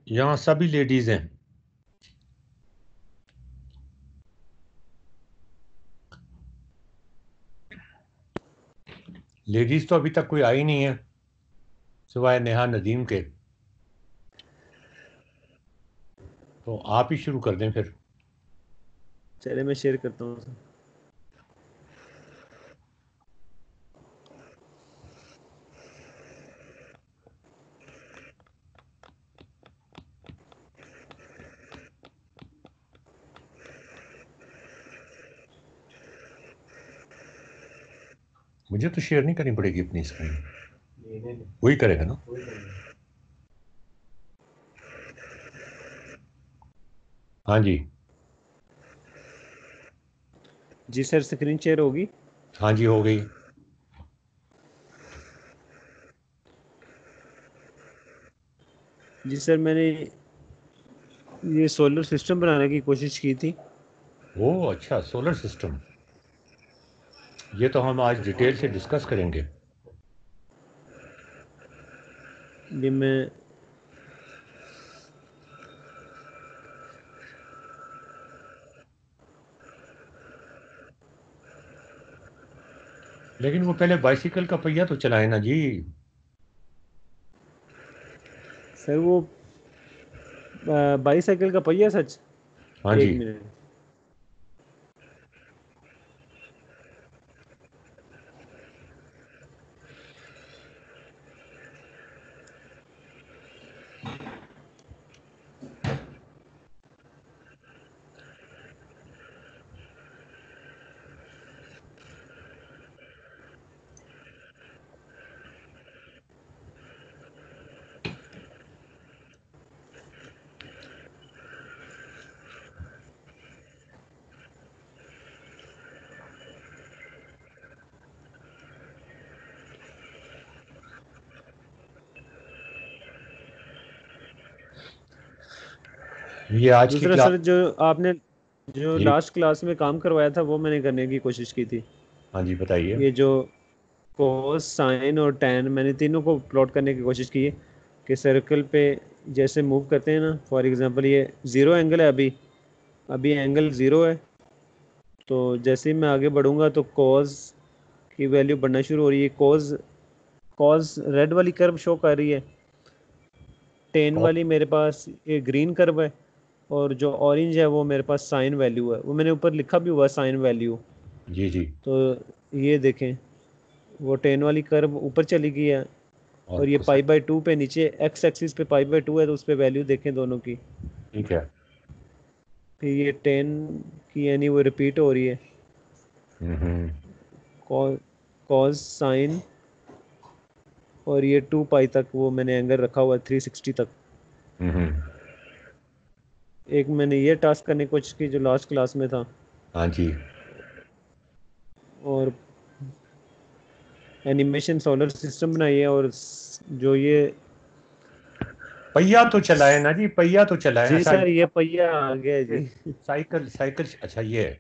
यहाँ सभी लेडीज हैं। लेडीज तो अभी तक कोई आई नहीं है सिवाय नेहा नदीम के। तो आप ही शुरू कर दें फिर। चलिए मैं शेयर करता हूँ सर। मुझे तो शेयर नहीं करनी पड़ेगी अपनी स्क्रीन, वही करेगा ना। हाँ जी। जी सर, स्क्रीन शेयर होगी। हाँ जी, हो गई। जी सर, मैंने ये सोलर सिस्टम बनाने की कोशिश की थी। ओ अच्छा, सोलर सिस्टम। ये तो हम आज डिटेल से डिस्कस करेंगे। ये मैं लेकिन वो पहले बाइसिकल का पहिया तो चलाए ना जी। सर वो बाईसाइकिल का पहिया सच। हाँ एक जी। मिनट। ये आज की दूसरा क्लास। सर, जो आपने जो जी। लास्ट क्लास में काम करवाया था वो मैंने करने की कोशिश की थी। हाँ जी, बताइए। ये जो कोस साइन और टैन, मैंने तीनों को प्लॉट करने की कोशिश की है कि सर्कल पे जैसे मूव करते हैं ना। फॉर एग्जांपल ये ज़ीरो एंगल है, अभी अभी एंगल ज़ीरो है। तो जैसे ही मैं आगे बढ़ूंगा तो कॉज की वैल्यू बढ़ना शुरू हो रही है। कॉज कॉज रेड वाली कर्व शो कर रही है। टेन कौ- वाली मेरे पास ये ग्रीन कर्व है। और जो ऑरेंज है वो मेरे पास साइन वैल्यू है, वो मैंने ऊपर लिखा भी हुआ है साइन वैल्यू। जी जी। तो ये देखें, वो टेन वाली कर्व ऊपर चली गई है। और और ये कुछ। पाई बाई टू पे नीचे एक्स एक्सिस पे पाई बाई टू है, तो उस पर वैल्यू देखें दोनों की। ठीक है। फिर ये टेन की यानी वो रिपीट हो रही है। हम्म। कॉज साइन, और ये टू पाई तक वो मैंने एंगल रखा हुआ है 360 तक। हम्म। एक मैंने ये टास्क करने की कोशिश की जो लास्ट क्लास में था। हाँ जी। और एनिमेशन सोलर सिस्टम बनाई है। और जो ये, पहिया तो चलाए ना जी, पहिया तो चलाए। जी अच्छा सर, ये पहिया आ गया ये जी। साइकिल साइकिल, अच्छा ये है।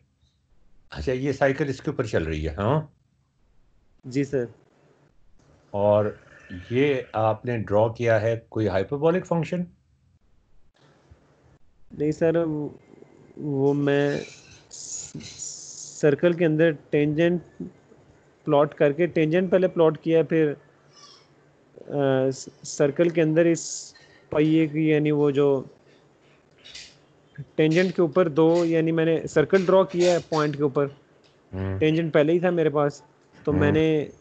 अच्छा, ये साइकिल इसके ऊपर चल रही है, हाँ। जी सर। और ये आपने ड्रॉ किया है कोई हाइपरबोलिक फंक्शन? नहीं सर, वो मैं सर्कल के अंदर टेंजेंट प्लॉट करके, टेंजेंट पहले प्लॉट किया, फिर सर्कल के अंदर इस पहिए की यानी वो जो टेंजेंट के ऊपर दो, यानी मैंने सर्कल ड्रॉ किया है पॉइंट के ऊपर। हम्म। टेंजेंट पहले ही था मेरे पास। तो हम्म। मैंने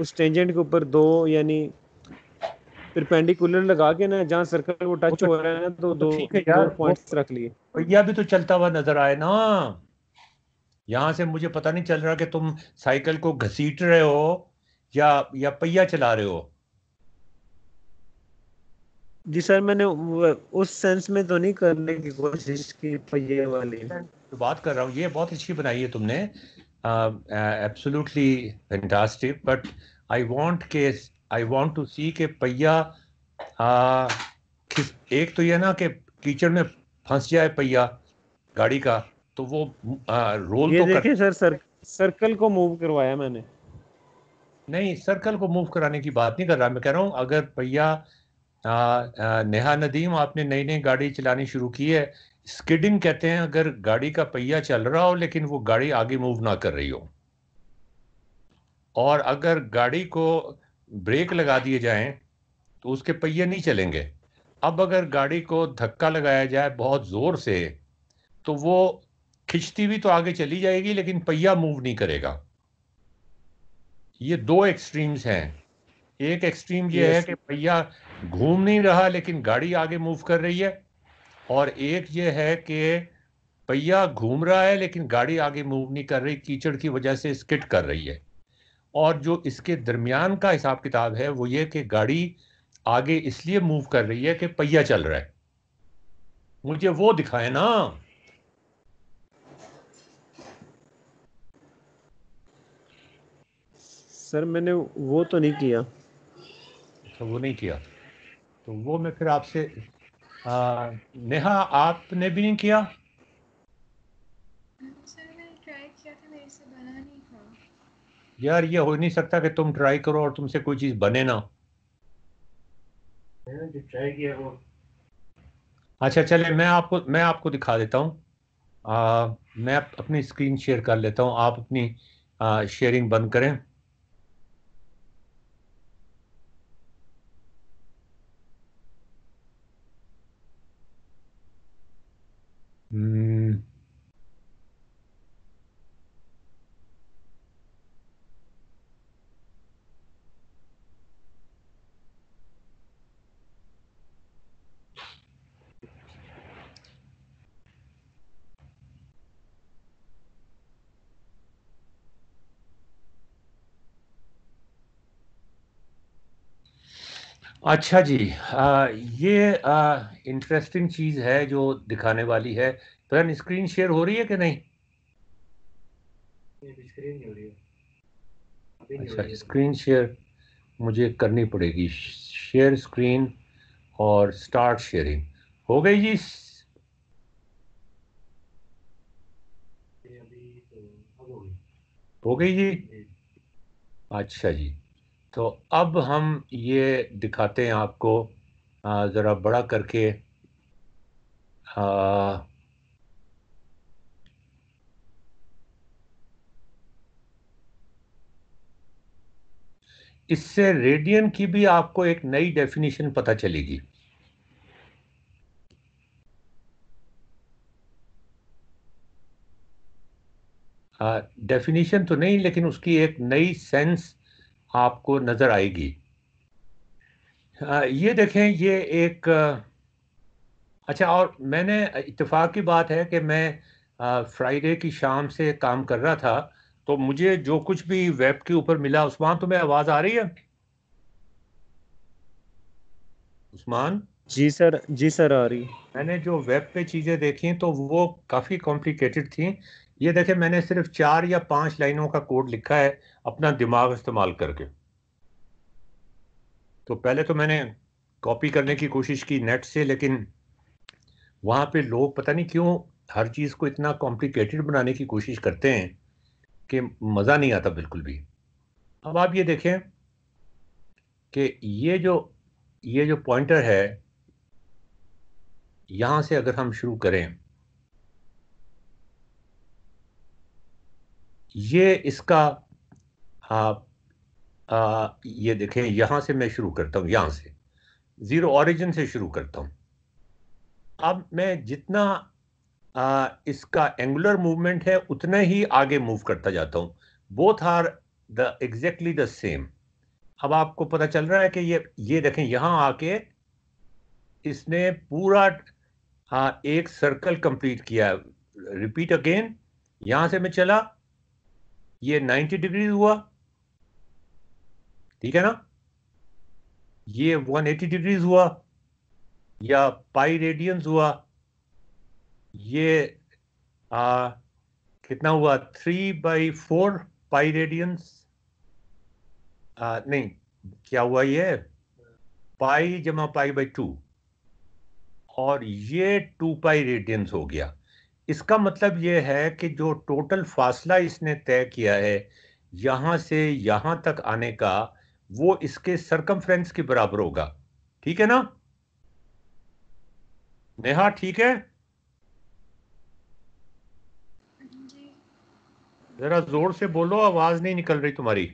उस टेंजेंट के ऊपर दो यानी परपेंडिकुलर लगा के ना, जहाँ सर्कल वो टच हो रहा है ना, तो वो तो दो ठीक है दो यार, वो पॉइंट्स रख लिए। पहिया भी तो चलता हुआ नजर आए ना। यहां से मुझे पता नहीं चल रहा कि तुम साइकिल को घसीट रहे हो या पहिया चला रहे हो। जी सर, मैंने उस सेंस में तो नहीं करने की कोशिश की पहिए वाली। जो बात कर रहा हूँ ये बहुत अच्छी बनाई है तुमने, absolutely fantastic. But I want के आई वांट टू सी के पहिया, आ, एक तो ये ना कि कीचड़ में फंस जाए पहिया गाड़ी का, तो वो रोल ये तो कर। देखें सर, सर्कल को मूव करवाया मैंने। नहीं, सर्कल को मूव कराने की बात नहीं कर रहा, मैं कह रहा हूँ अगर पहिया नेहा नदीम, आपने नई नई गाड़ी चलानी शुरू की है। स्किडिंग कहते हैं अगर गाड़ी का पहिया चल रहा हो लेकिन वो गाड़ी आगे मूव ना कर रही हो, और अगर गाड़ी को ब्रेक लगा दिए जाएं तो उसके पहिए नहीं चलेंगे। अब अगर गाड़ी को धक्का लगाया जाए बहुत जोर से तो वो खिंचती भी तो आगे चली जाएगी लेकिन पहिया मूव नहीं करेगा। ये दो एक्सट्रीम्स हैं। एक एक्सट्रीम ये है यस। कि पहिया घूम नहीं रहा लेकिन गाड़ी आगे मूव कर रही है, और एक ये है कि पहिया घूम रहा है लेकिन गाड़ी आगे मूव नहीं कर रही, कीचड़ की वजह से स्किड कर रही है। और जो इसके दरमियान का हिसाब किताब है वो ये कि गाड़ी आगे इसलिए मूव कर रही है कि पहिया चल रहा है। मुझे वो दिखाए ना। सर मैंने वो तो नहीं किया। अच्छा, वो नहीं किया तो वो मैं फिर आपसे नेहा, आपने भी नहीं किया? सर मैंने ट्राई किया था, मेरे से बना नहीं था। यार ये हो नहीं सकता कि तुम ट्राई करो और तुमसे कोई चीज बने ना। मैंने जो ट्राई किया वो। अच्छा चले, मैं आपको दिखा देता हूँ। मैं अपनी स्क्रीन शेयर कर लेता हूँ, आप अपनी शेयरिंग बंद करें। हम्म, अच्छा जी, ये इंटरेस्टिंग चीज है जो दिखाने वाली है। तो स्क्रीन शेयर हो रही है कि नहीं? स्क्रीन नहीं हो रही है, अभी नहीं हो अच्छा, रही है। स्क्रीन शेयर मुझे करनी पड़ेगी। शेयर स्क्रीन और स्टार्ट शेयरिंग हो गई जी। ये अभी तो अब हो गई। हो गई जी। जी। अच्छा जी, तो अब हम ये दिखाते हैं आपको ज़रा बड़ा करके। आ, इससे रेडियन की भी आपको एक नई डेफिनेशन पता चलेगी। डेफिनेशन तो नहीं लेकिन उसकी एक नई सेंस आपको नजर आएगी। ये देखें, ये एक अच्छा, और मैंने इत्तेफाक की बात है कि मैं फ्राइडे की शाम से काम कर रहा था, तो मुझे जो कुछ भी वेब के ऊपर मिला, उस्मान तुम्हें आवाज आ रही है? उस्मान, जी सर आ रही। मैंने जो वेब पे चीजें देखी तो वो काफी कॉम्प्लिकेटेड थी। ये देखें, मैंने सिर्फ 4 या 5 लाइनों का कोड लिखा है अपना दिमाग इस्तेमाल करके। तो पहले तो मैंने कॉपी करने की कोशिश की नेट से, लेकिन वहां पे लोग पता नहीं क्यों हर चीज को इतना कॉम्प्लिकेटेड बनाने की कोशिश करते हैं कि मजा नहीं आता बिल्कुल भी। अब आप ये देखें कि ये जो पॉइंटर है, यहां से अगर हम शुरू करें, ये इसका ये देखें, यहां से मैं शुरू करता हूं, यहां से जीरो ऑरिजिन से शुरू करता हूं। अब मैं जितना इसका एंगुलर मूवमेंट है उतना ही आगे मूव करता जाता हूं। Both are the exactly the same. अब आपको पता चल रहा है कि ये देखें, यहां आके इसने पूरा एक सर्कल कंप्लीट किया। रिपीट अगेन, यहां से मैं चला, ये 90 डिग्रीज हुआ, ठीक है ना? ये 180 डिग्रीज हुआ, या पाई रेडियंस हुआ। ये आ, कितना हुआ? 3/4 पाई रेडियंस। नहीं, क्या हुआ ये? पाई जमा पाई/2, और ये 2 पाई रेडियंस हो गया। इसका मतलब ये है कि जो टोटल फासला इसने तय किया है यहां से यहां तक आने का, वो इसके सरकमफ्रेंस के बराबर होगा। ठीक है ना? नेहा ठीक है? जी जरा जोर से बोलो, आवाज नहीं निकल रही तुम्हारी।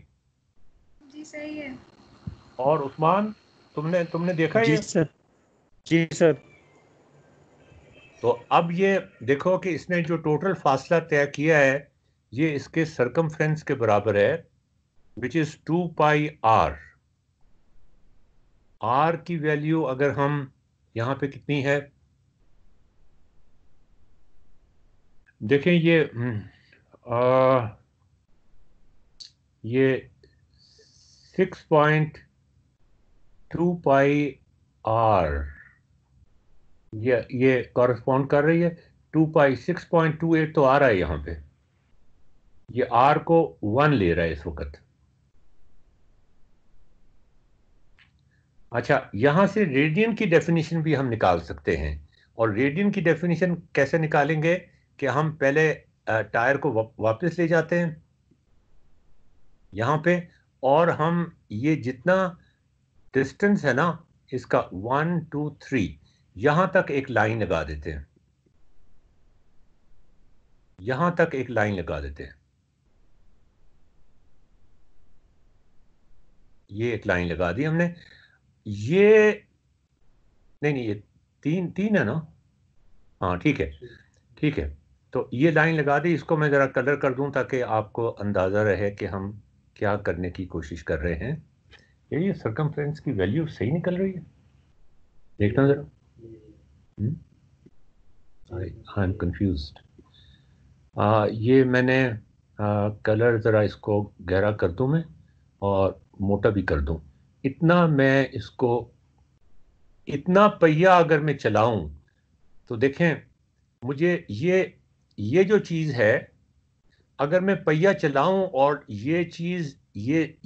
जी सही है। और उस्मान, तुमने तुमने देखा जी ये? सर। जी सर। तो अब ये देखो कि इसने जो टोटल फासला तय किया है ये इसके सरकमफ्रेंस के बराबर है, which is 2 pi r. R की वैल्यू अगर हम यहां पे कितनी है देखें, ये 6.2 पाई आर, ये कॉरेस्पॉन्ड कर रही है 2 पाई। 6.28 तो आ रहा है यहां पे, ये आर को 1 ले रहा है इस वक्त। अच्छा, यहां से रेडियन की डेफिनेशन भी हम निकाल सकते हैं। और रेडियन की डेफिनेशन कैसे निकालेंगे कि हम पहले टायर को वापस ले जाते हैं यहां पे, और हम ये जितना डिस्टेंस है ना इसका 1 2 3, यहां तक एक लाइन लगा देते हैं, यहां तक एक लाइन लगा देते हैं, ये एक लाइन लगा दी हमने। ये नहीं नहीं, ये तीन तीन है ना? हाँ ठीक है, ठीक है। तो ये लाइन लगा दी, इसको मैं ज़रा कलर कर दूं ताकि आपको अंदाज़ा रहे कि हम क्या करने की कोशिश कर रहे हैं। ये सरकमफ्रेंस की वैल्यू सही निकल रही है, देखना ज़रा। I am confused. ये मैंने कलर ज़रा इसको गहरा कर दूं मैं, और मोटा भी कर दूं। इतना मैं इसको, इतना पहिया अगर मैं चलाऊं तो देखें, मुझे ये जो चीज़ है, अगर मैं पहिया चलाऊं और ये चीज़ ये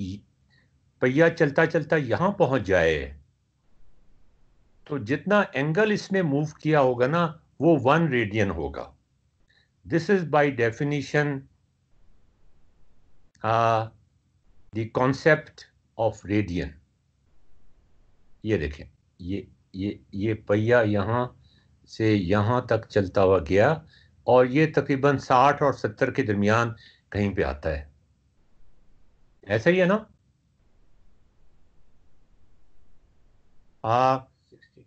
पहिया चलता चलता यहां पहुंच जाए, तो जितना एंगल इसने मूव किया होगा ना वो 1 रेडियन होगा। This is by definition the concept of radian. ये देखें, ये पहिया यहां से यहां तक चलता हुआ गया, और ये तकरीबन 60 और 70 के दरमियान कहीं पे आता है, ऐसा ही है ना? 60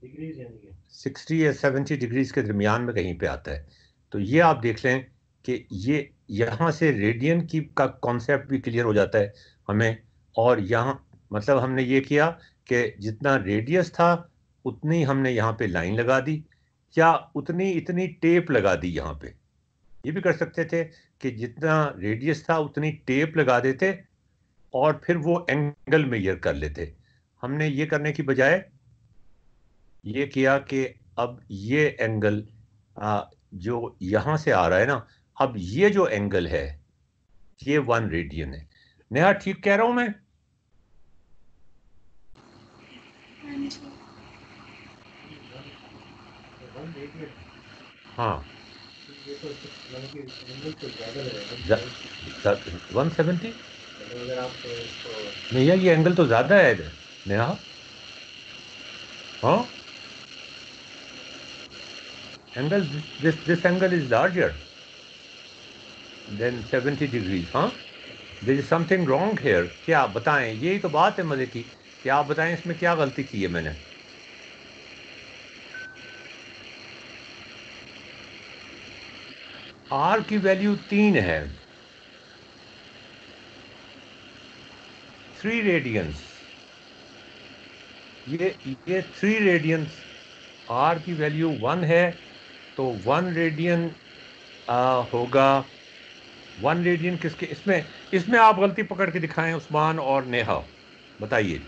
डिग्रीज यानी कि 60 या 70 डिग्रीज के दरमियान में कहीं पे आता है। तो ये आप देख लें कि ये यहाँ से रेडियन की का कॉन्सेप्ट भी क्लियर हो जाता है हमें। और यहाँ मतलब हमने ये किया कि जितना रेडियस था उतनी हमने यहाँ पे लाइन लगा दी, या उतनी इतनी टेप लगा दी यहाँ पे। ये भी कर सकते थे कि जितना रेडियस था उतनी टेप लगा देते और फिर वो एंगल मेजर कर लेते। हमने ये करने की बजाय ये किया कि अब ये एंगल जो यहां से आ रहा है ना, अब ये जो एंगल है ये 1 रेडियन है। नेहा ठीक कह रहा हूं मैं? हाँ जी। 1 रेडियन। हाँ, ये तो मतलब कि एंगल तो ज़्यादा रहेगा 170। मतलब अगर आप इसको नहीं यार, ये एंगल तो ज्यादा है नेहा। हाँ, angle, this angle is larger than 70 degrees. हाँ, there is something wrong here. क्या बताएं, यही तो बात है मजे की। क्या आप बताएं इसमें क्या गलती की है मैंने? आर की वैल्यू 3 है, 3 रेडियंस। ये 3 रेडियंस, आर की वैल्यू 1 है, तो 1 रेडियन होगा। 1 रेडियन किसके, इसमें इसमें आप गलती पकड़ के दिखाएं उस्मान और नेहा, बताइए। आप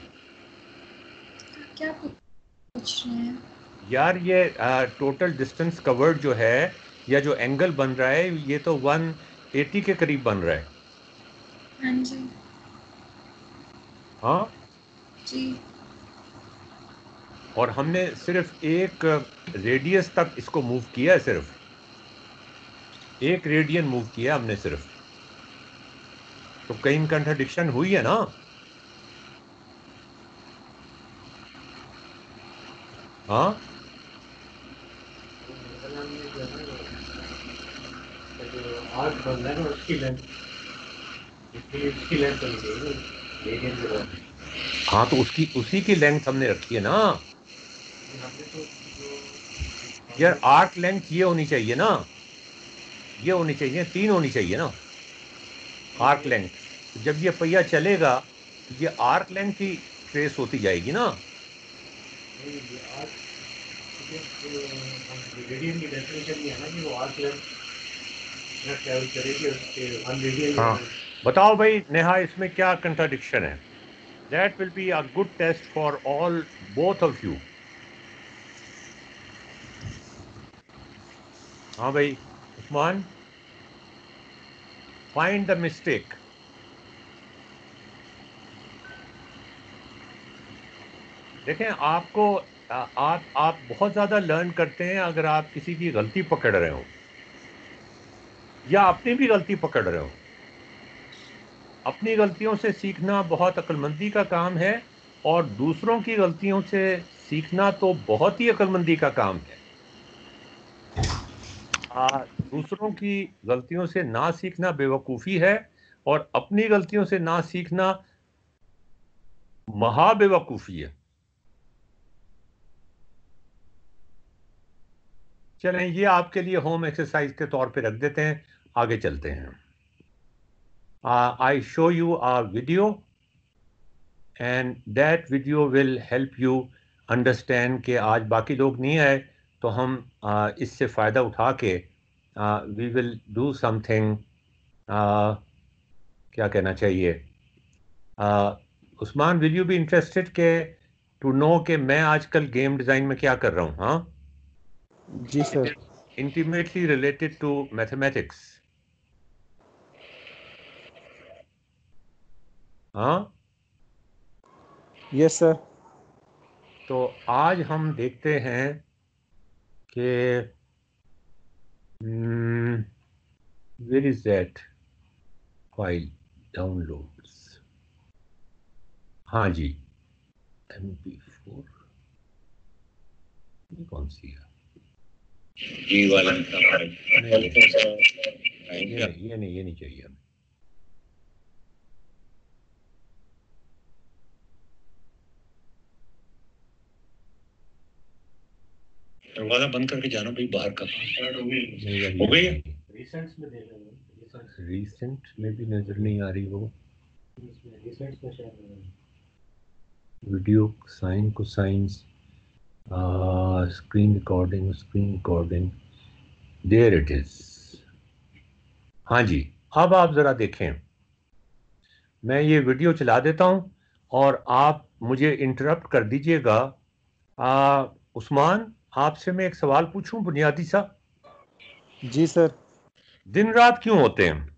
क्या पूछ रहे हैं? यार ये टोटल डिस्टेंस कवर्ड जो है, या जो एंगल बन रहा है, ये तो 180 के करीब बन रहा है। हाँ जी। हाँ, जी और हमने सिर्फ एक रेडियस तक इसको मूव किया है, सिर्फ 1 रेडियन मूव किया हमने सिर्फ। तो कहीं कंट्राडिक्शन हुई है ना? हाँ, बनाने जो है ना जो आर्क बन रहा है ना उसकी लेंथ उसकी लेंथ होनी चाहिए रेडियन के बाद हाँ तो उसकी उसी की लेंथ हमने रखी है ना हमने तो जो यार। हमने आर्क लेंथ ये होनी चाहिए ना, ये होनी चाहिए, 3 होनी चाहिए ना आर्क लेंथ। तो जब ये पहिया चलेगा तो ये आर्क लेंथ ही ट्रेस होती जाएगी ना। नहीं आर्क हम रेडियन की डेफिनेशन ये है ना कि वो आर्क लेंथ इतना ट्रैवल करेगी उसके 1 रेडियन हाँ बताओ भाई नेहा, इसमें क्या कंट्राडिक्शन है? That will be a good test for all both of you. हाँ भाई उस्मान, फाइंड द मिस्टेक। देखें आपको आप बहुत ज्यादा लर्न करते हैं अगर आप किसी की गलती पकड़ रहे हो या अपनी भी गलती पकड़ रहे हो। अपनी गलतियों से सीखना बहुत अक्लमंदी का काम है, और दूसरों की गलतियों से सीखना तो बहुत ही अक्लमंदी का काम है। दूसरों की गलतियों से ना सीखना बेवकूफ़ी है, और अपनी गलतियों से ना सीखना महा बेवकूफ़ी है। चलें ये आपके लिए होम एक्सरसाइज के तौर पे रख देते हैं, आगे चलते हैं। I show you a video, and that video will help you understand कि आज बाकी लोग नहीं आए तो हम इससे फ़ायदा उठा के we will do something, क्या कहना चाहिए, Usman will you be interested के to know कि मैं आजकल गेम डिज़ाइन में क्या कर रहा हूँ? हाँ जी it sir. is intimately related to mathematics. हाँ यस सर। तो आज हम देखते हैं कि where is that file downloads? हाँ जी, MP4 ये कौन सी है? जी वाला ये नहीं चाहिए। दरवाजा बंद करके जाना भाई बाहर का। स्टार्ट हो गई नहीं यार, हो गई? रिसेंट्स में देख लेंगे रिसेंट में भी नजर नहीं आ रही वो। रिसेंट्स में शायद video sine cosines, screen recording, there it is. हाँ जी, अब आप जरा देखें, मैं ये वीडियो चला देता हूं और आप मुझे इंटरप्ट कर दीजिएगा। उस्मान, आपसे मैं एक सवाल पूछूं बुनियादी सा। जी सर। दिन रात क्यों होते हैं?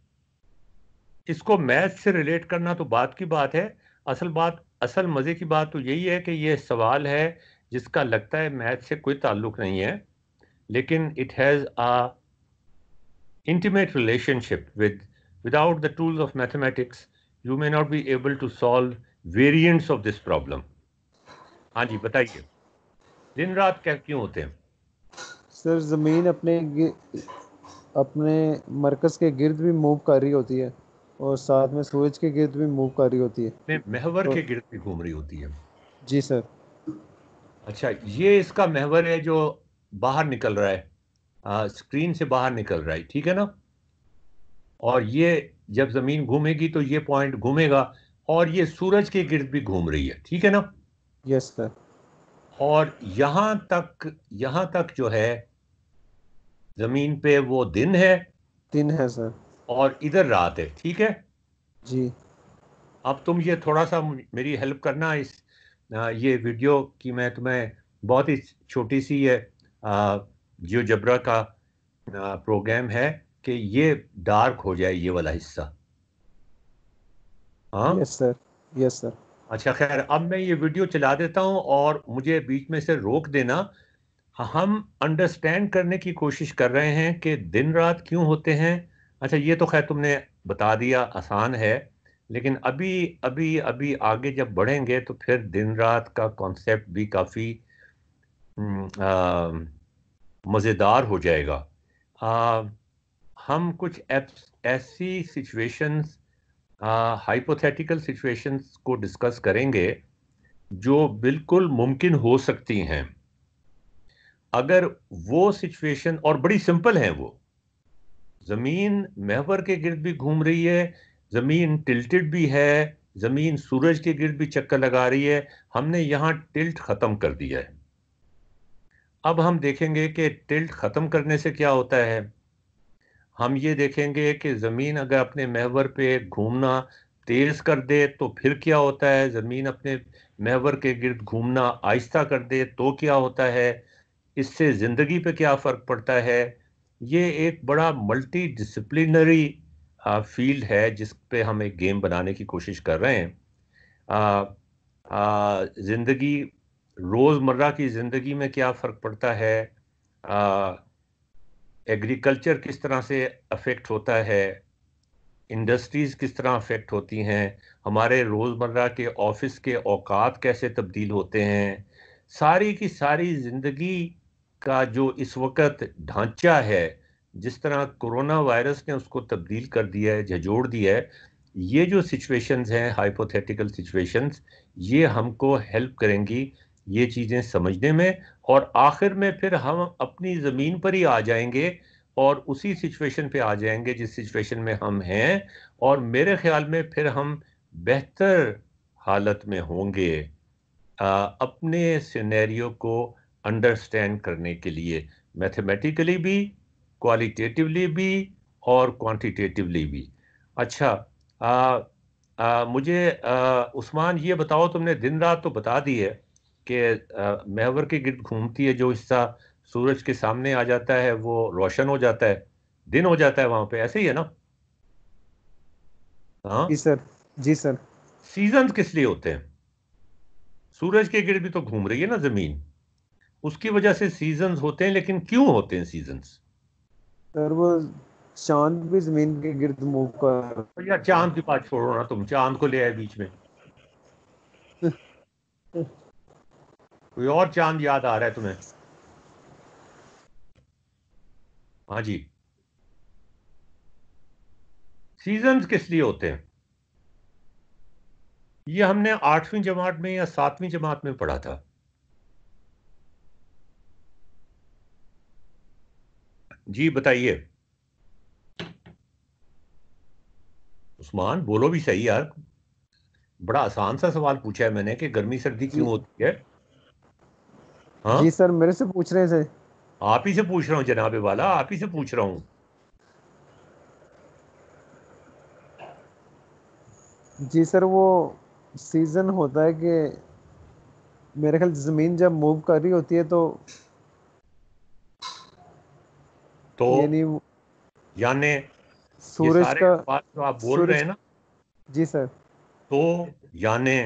इसको मैथ से रिलेट करना तो बात की बात है, असल मजे की बात तो यही है कि ये सवाल है जिसका लगता है मैथ से कोई ताल्लुक नहीं है, लेकिन it has a intimate relationship with, without the tools of mathematics you may not be able to solve variants of this problem. हाँ जी बताइए, दिन रात क्या क्यों होते हैं? सर ज़मीन अपने मरकज़ के गिर्द भी मूव कर रही होती है और साथ में सूरज के गिर्द भी मूव कर रही होती है। में महवर तो के गिर्द भी घूम रही होती है। जी सर। अच्छा, ये इसका महवर है जो बाहर निकल रहा है, स्क्रीन से बाहर निकल रहा है, ठीक है ना? और ये जब जमीन घूमेगी तो ये पॉइंट घूमेगा, और ये सूरज के गिर्द भी घूम रही है, ठीक है ना? Yes sir. और यहां तक जो है जमीन पे वो दिन है दिन है सर। और इधर रात है, ठीक है? जी। अब तुम ये थोड़ा सा मेरी हेल्प करना, ये वीडियो की मैं तुम्हें बहुत ही छोटी सी है जियोजेब्रा का प्रोग्राम है कि ये डार्क हो जाए ये वाला हिस्सा। हाँ यस सर। Yes sir. अच्छा खैर, अब मैं ये वीडियो चला देता हूँ और मुझे बीच में से रोक देना। हम अंडरस्टैंड करने की कोशिश कर रहे हैं कि दिन रात क्यों होते हैं। अच्छा ये तो खैर तुमने बता दिया, आसान है, लेकिन अभी अभी अभी आगे जब बढ़ेंगे तो फिर दिन रात का कॉन्सेप्ट भी काफ़ी मज़ेदार हो जाएगा। हम कुछ ऐसी सिचुएशंस, हाइपोथेटिकल सिचुएशंस को डिस्कस करेंगे जो बिल्कुल मुमकिन हो सकती हैं। अगर वो सिचुएशन, और बड़ी सिंपल है, वो जमीन महवर के गिर्द भी घूम रही है, जमीन टिल्टेड भी है, जमीन सूरज के गिर्द भी चक्कर लगा रही है, हमने यहां टिल्ट खत्म कर दिया है। अब हम देखेंगे कि टिल्ट खत्म करने से क्या होता है। हम ये देखेंगे कि जमीन अगर अपने महवर पे घूमना तेज कर दे तो फिर क्या होता है, जमीन अपने महवर के गिर्द घूमना आहिस्ता कर दे तो क्या होता है, इससे जिंदगी पे क्या फर्क पड़ता है। ये एक बड़ा मल्टी डिसिप्लिनरी फील्ड है जिस पे हम एक गेम बनाने की कोशिश कर रहे हैं। जिंदगी, रोजमर्रा की जिंदगी में क्या फर्क पड़ता है, एग्रीकल्चर किस तरह से अफेक्ट होता है, इंडस्ट्रीज किस तरह अफेक्ट होती हैं, हमारे रोजमर्रा के ऑफिस के औकात कैसे तब्दील होते हैं, सारी की सारी जिंदगी का जो इस वक्त ढांचा है, जिस तरह कोरोना वायरस ने उसको तब्दील कर दिया है, झंझोड़ दिया है, ये जो सिचुएशंस हैं, हाइपोथेटिकल सिचुएशंस, ये हमको हेल्प करेंगी ये चीज़ें समझने में। और आखिर में फिर हम अपनी ज़मीन पर ही आ जाएंगे और उसी सिचुएशन पे आ जाएंगे जिस सिचुएशन में हम हैं, और मेरे ख्याल में फिर हम बेहतर हालत में होंगे अपने सिनेरियो को अंडरस्टैंड करने के लिए, मैथमेटिकली भी, क्वालिटेटिवली भी और क्वांटिटेटिवली भी। अच्छा, मुझे उस्मान ये बताओ, तुमने दिन रात तो बता दी है कि महवर के गिर्द घूमती है, जो हिस्सा सूरज के सामने आ जाता है वो रोशन हो जाता है, दिन हो जाता है वहां पे, ऐसे ही है ना? हाँ। जी सर, जी सर। सीजन किस लिए होते हैं? सूरज के गिर्द भी तो घूम रही है ना जमीन, उसकी वजह से सीजन्स होते हैं, लेकिन क्यों होते हैं सीजन्स? सर वो चांद भी जमीन के गिर्द मूव कर। तो यार चांद की बात छोड़ो ना, तुम चांद को ले आए बीच में, कोई और चांद याद आ रहा है तुम्हें? हाँ जी, सीजन्स किस लिए होते हैं? ये हमने 8वीं जमात में या 7वीं जमात में पढ़ा था। जी बताइए उस्मान, बोलो भी सही यार, बड़ा आसान सा सवाल पूछा है मैंने कि गर्मी सर्दी जी क्यों होती है। हाँ, जी सर, मेरे से पूछ रहे थे। आप ही से पूछ रहा हूँ जनाबे वाला, आप ही से पूछ रहा हूँ। जी सर, वो सीजन होता है कि मेरे ख्याल जमीन जब मूव कर रही होती है तो तो यानी यानी ये सूरज सारे का, बात जो आप बोल रहे सूरज, हैं ना, जी सर, तो यानी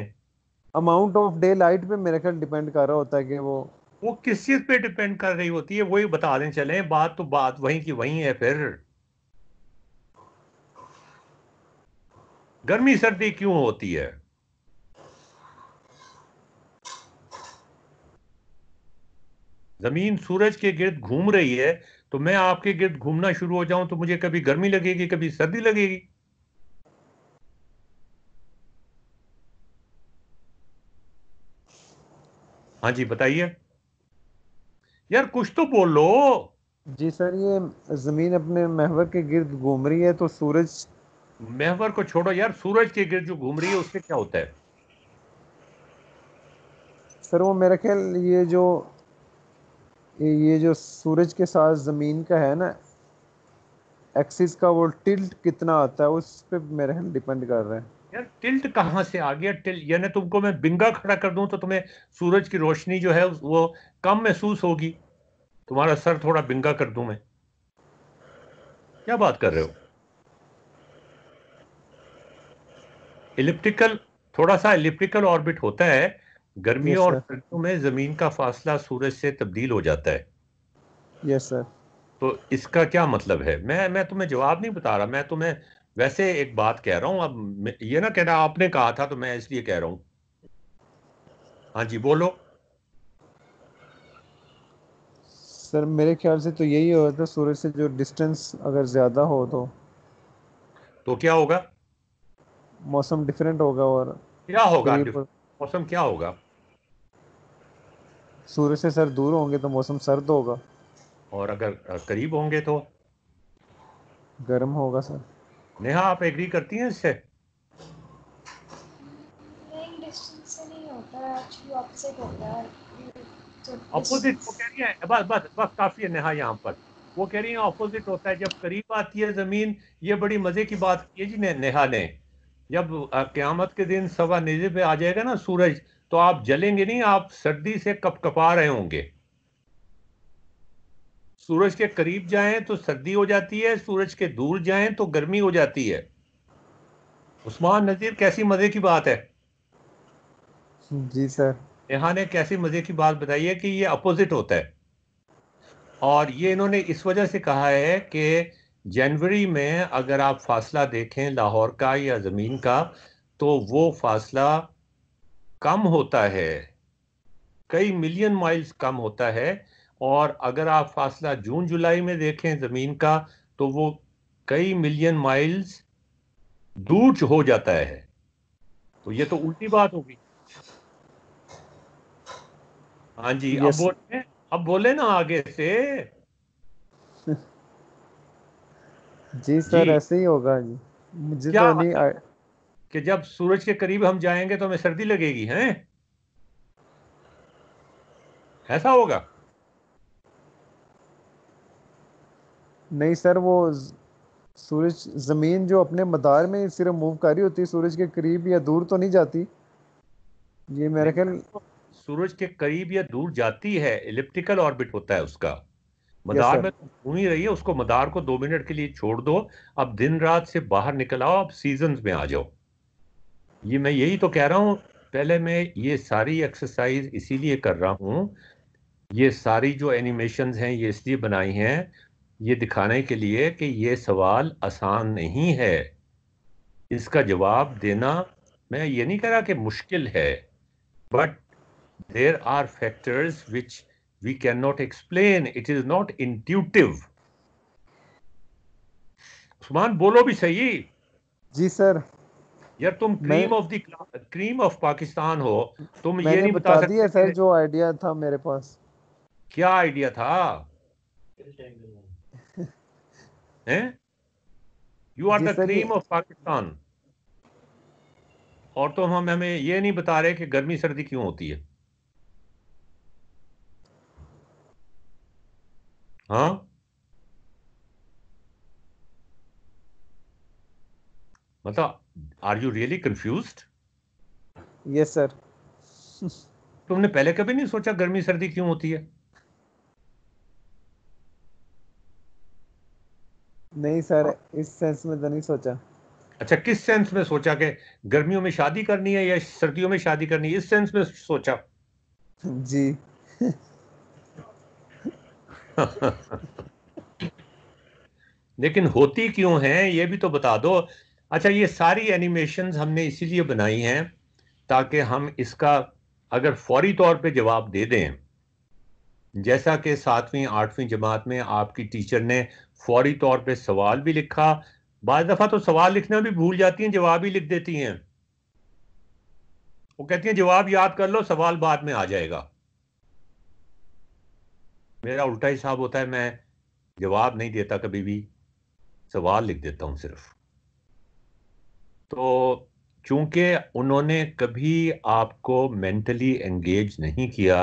अमाउंट ऑफ डे लाइट पे मेरे ख्याल डिपेंड कर रहा होता है कि वो किस चीज पे डिपेंड कर रही होती है, वही बता दें चलें, बात तो बात वहीं की वहीं है। फिर गर्मी सर्दी क्यों होती है? जमीन सूरज के गिर्द घूम रही है, तो मैं आपके गिर्द घूमना शुरू हो जाऊं तो मुझे कभी गर्मी लगेगी कभी सर्दी लगेगी। हाँ जी बताइए यार, कुछ तो बोल लो। जी सर, ये जमीन अपने महवर के गिर्द घूम रही है तो सूरज, महवर को छोड़ो यार, सूरज के गिर्द जो घूम रही है उससे क्या होता है? सर वो मेरा ख्याल ये जो सूरज के साथ जमीन का है ना एक्सिस का, वो टिल्ट कितना आता है उस पे मेरे ख्याल डिपेंड कर रहा है। यार टिल्ट कहाँ से आ गया? टिल्ट यानी तुमको मैं बिंगा खड़ा कर दूं तो तुम्हें सूरज की रोशनी जो है वो कम महसूस होगी, तुम्हारा सर थोड़ा बिंगा कर दूं मैं? क्या बात कर रहे हो? इलिप्टिकल, थोड़ा सा इलिप्टिकल ऑर्बिट होता है, गर्मियों यस और सर, सर्दियों में जमीन का फासला सूरज से तब्दील हो जाता है। Yes sir. तो इसका क्या मतलब है? मैं तुम्हें जवाब नहीं बता रहा, मैं तुम्हें वैसे एक बात कह रहा हूं। अब ये ना कहना आपने कहा था तो मैं इसलिए कह रहा हूं। हाँ जी बोलो। सर मेरे ख्याल से तो यही होता है, सूरज से जो डिस्टेंस अगर ज़्यादा हो तो क्या होगा? मौसम डिफरेंट होगा, और क्या होगा? करीब मौसम क्या होगा? सूरज से सर दूर होंगे तो मौसम सर्द होगा, और अगर करीब होंगे तो? गर्म होगा सर। नेहा, आप एग्री करती हैं इससे? नहीं, डिस्टेंस से नहीं होता है, एक्चुअली ऑपोजिट होता है। तो अपोजिट वो डिस्टेंस। कह रही है, बस बस बस काफी है नेहा यहाँ पर। वो कह रही है ऑपोजिट होता है, जब करीब आती है जमीन। ये बड़ी मजे की बात की है जी नेहा ने। जब क़यामत के दिन सवा नेज़े पे आ जाएगा ना सूरज, तो आप जलेंगे नहीं, आप सर्दी से कपकपा रहे होंगे। सूरज के करीब जाएं तो सर्दी हो जाती है, सूरज के दूर जाएं तो गर्मी हो जाती है। उस्मान नजीर, कैसी मजे की बात है। जी सर। नेहा ने कैसी मजे की बात बताई है कि ये अपोजिट होता है। और ये इन्होंने इस वजह से कहा है कि जनवरी में अगर आप फासला देखें लाहौर का या ज़मीन का, तो वो फासला कम होता है, कई मिलियन माइल्स कम होता है। और अगर आप फासला जून जुलाई में देखें ज़मीन का, तो वो कई मिलियन माइल्स दूर हो जाता है। तो ये तो उल्टी बात होगी। हाँ जी, यस। अब बोले ना आगे से। जी सर, जी, ऐसे ही होगा जी। मुझे क्या तो नहीं मतलब कि जब सूरज के करीब हम जाएंगे तो हमें सर्दी लगेगी, हैं? ऐसा होगा? नहीं सर, वो सूरज जमीन जो अपने मदार में ही सिर्फ मूव कर रही होती है, सूरज के करीब या दूर तो नहीं जाती, ये मेरा नहीं, ख्याल। सूरज के करीब या दूर जाती है, एलिप्टिकल ऑर्बिट होता है उसका। यस मदार सर। में तो घूम ही रही है, उसको मदार को 2 मिनट के लिए छोड़ दो। अब दिन रात से बाहर निकल आओ, अब सीजन्स में आ जाओ। ये मैं यही तो कह रहा हूँ। पहले मैं ये सारी एक्सरसाइज इसीलिए कर रहा हूँ, ये सारी जो एनिमेशंस हैं ये इसलिए बनाई हैं, ये दिखाने के लिए कि ये सवाल आसान नहीं है। इसका जवाब देना, मैं ये नहीं कह रहा कि मुश्किल है, but there are factors which we can not explain, it is not intuitive. Usman, बोलो भी सही। जी सर। यार, तुम मैं क्रीम ऑफ पाकिस्तान हो, तुम ये मैंने नहीं बता बता दिया सकते सर कि जो आइडिया था मेरे पास। क्या आइडिया था? हैं? You R G the sir ये क्रीम ऑफ पाकिस्तान, और तो हम हमें ये नहीं बता रहे कि गर्मी सर्दी क्यों होती है। हाँ, मतलब are you really confused? Yes sir. तुमने पहले कभी नहीं सोचा गर्मी सर्दी क्यों होती है? नहीं सर, इस सेंस में तो नहीं सोचा। अच्छा, किस सेंस में सोचा कि गर्मियों में शादी करनी है या सर्दियों में शादी करनी है, इस सेंस में सोचा? जी। लेकिन होती क्यों है ये भी तो बता दो। अच्छा, ये सारी एनिमेशंस हमने इसीलिए बनाई हैं ताकि हम इसका अगर फौरी तौर पे जवाब दे दें, जैसा कि 7वीं 8वीं जमात में आपकी टीचर ने फौरी तौर पे सवाल भी लिखा। बाज़ दफ़ा तो सवाल लिखना भी भूल जाती हैं, जवाब ही लिख देती हैं। वो कहती हैं जवाब याद कर लो, सवाल बाद में आ जाएगा। मेरा उल्टा हिसाब होता है, मैं जवाब नहीं देता कभी भी, सवाल लिख देता हूं सिर्फ। तो चूंकि उन्होंने कभी आपको मेंटली एंगेज नहीं किया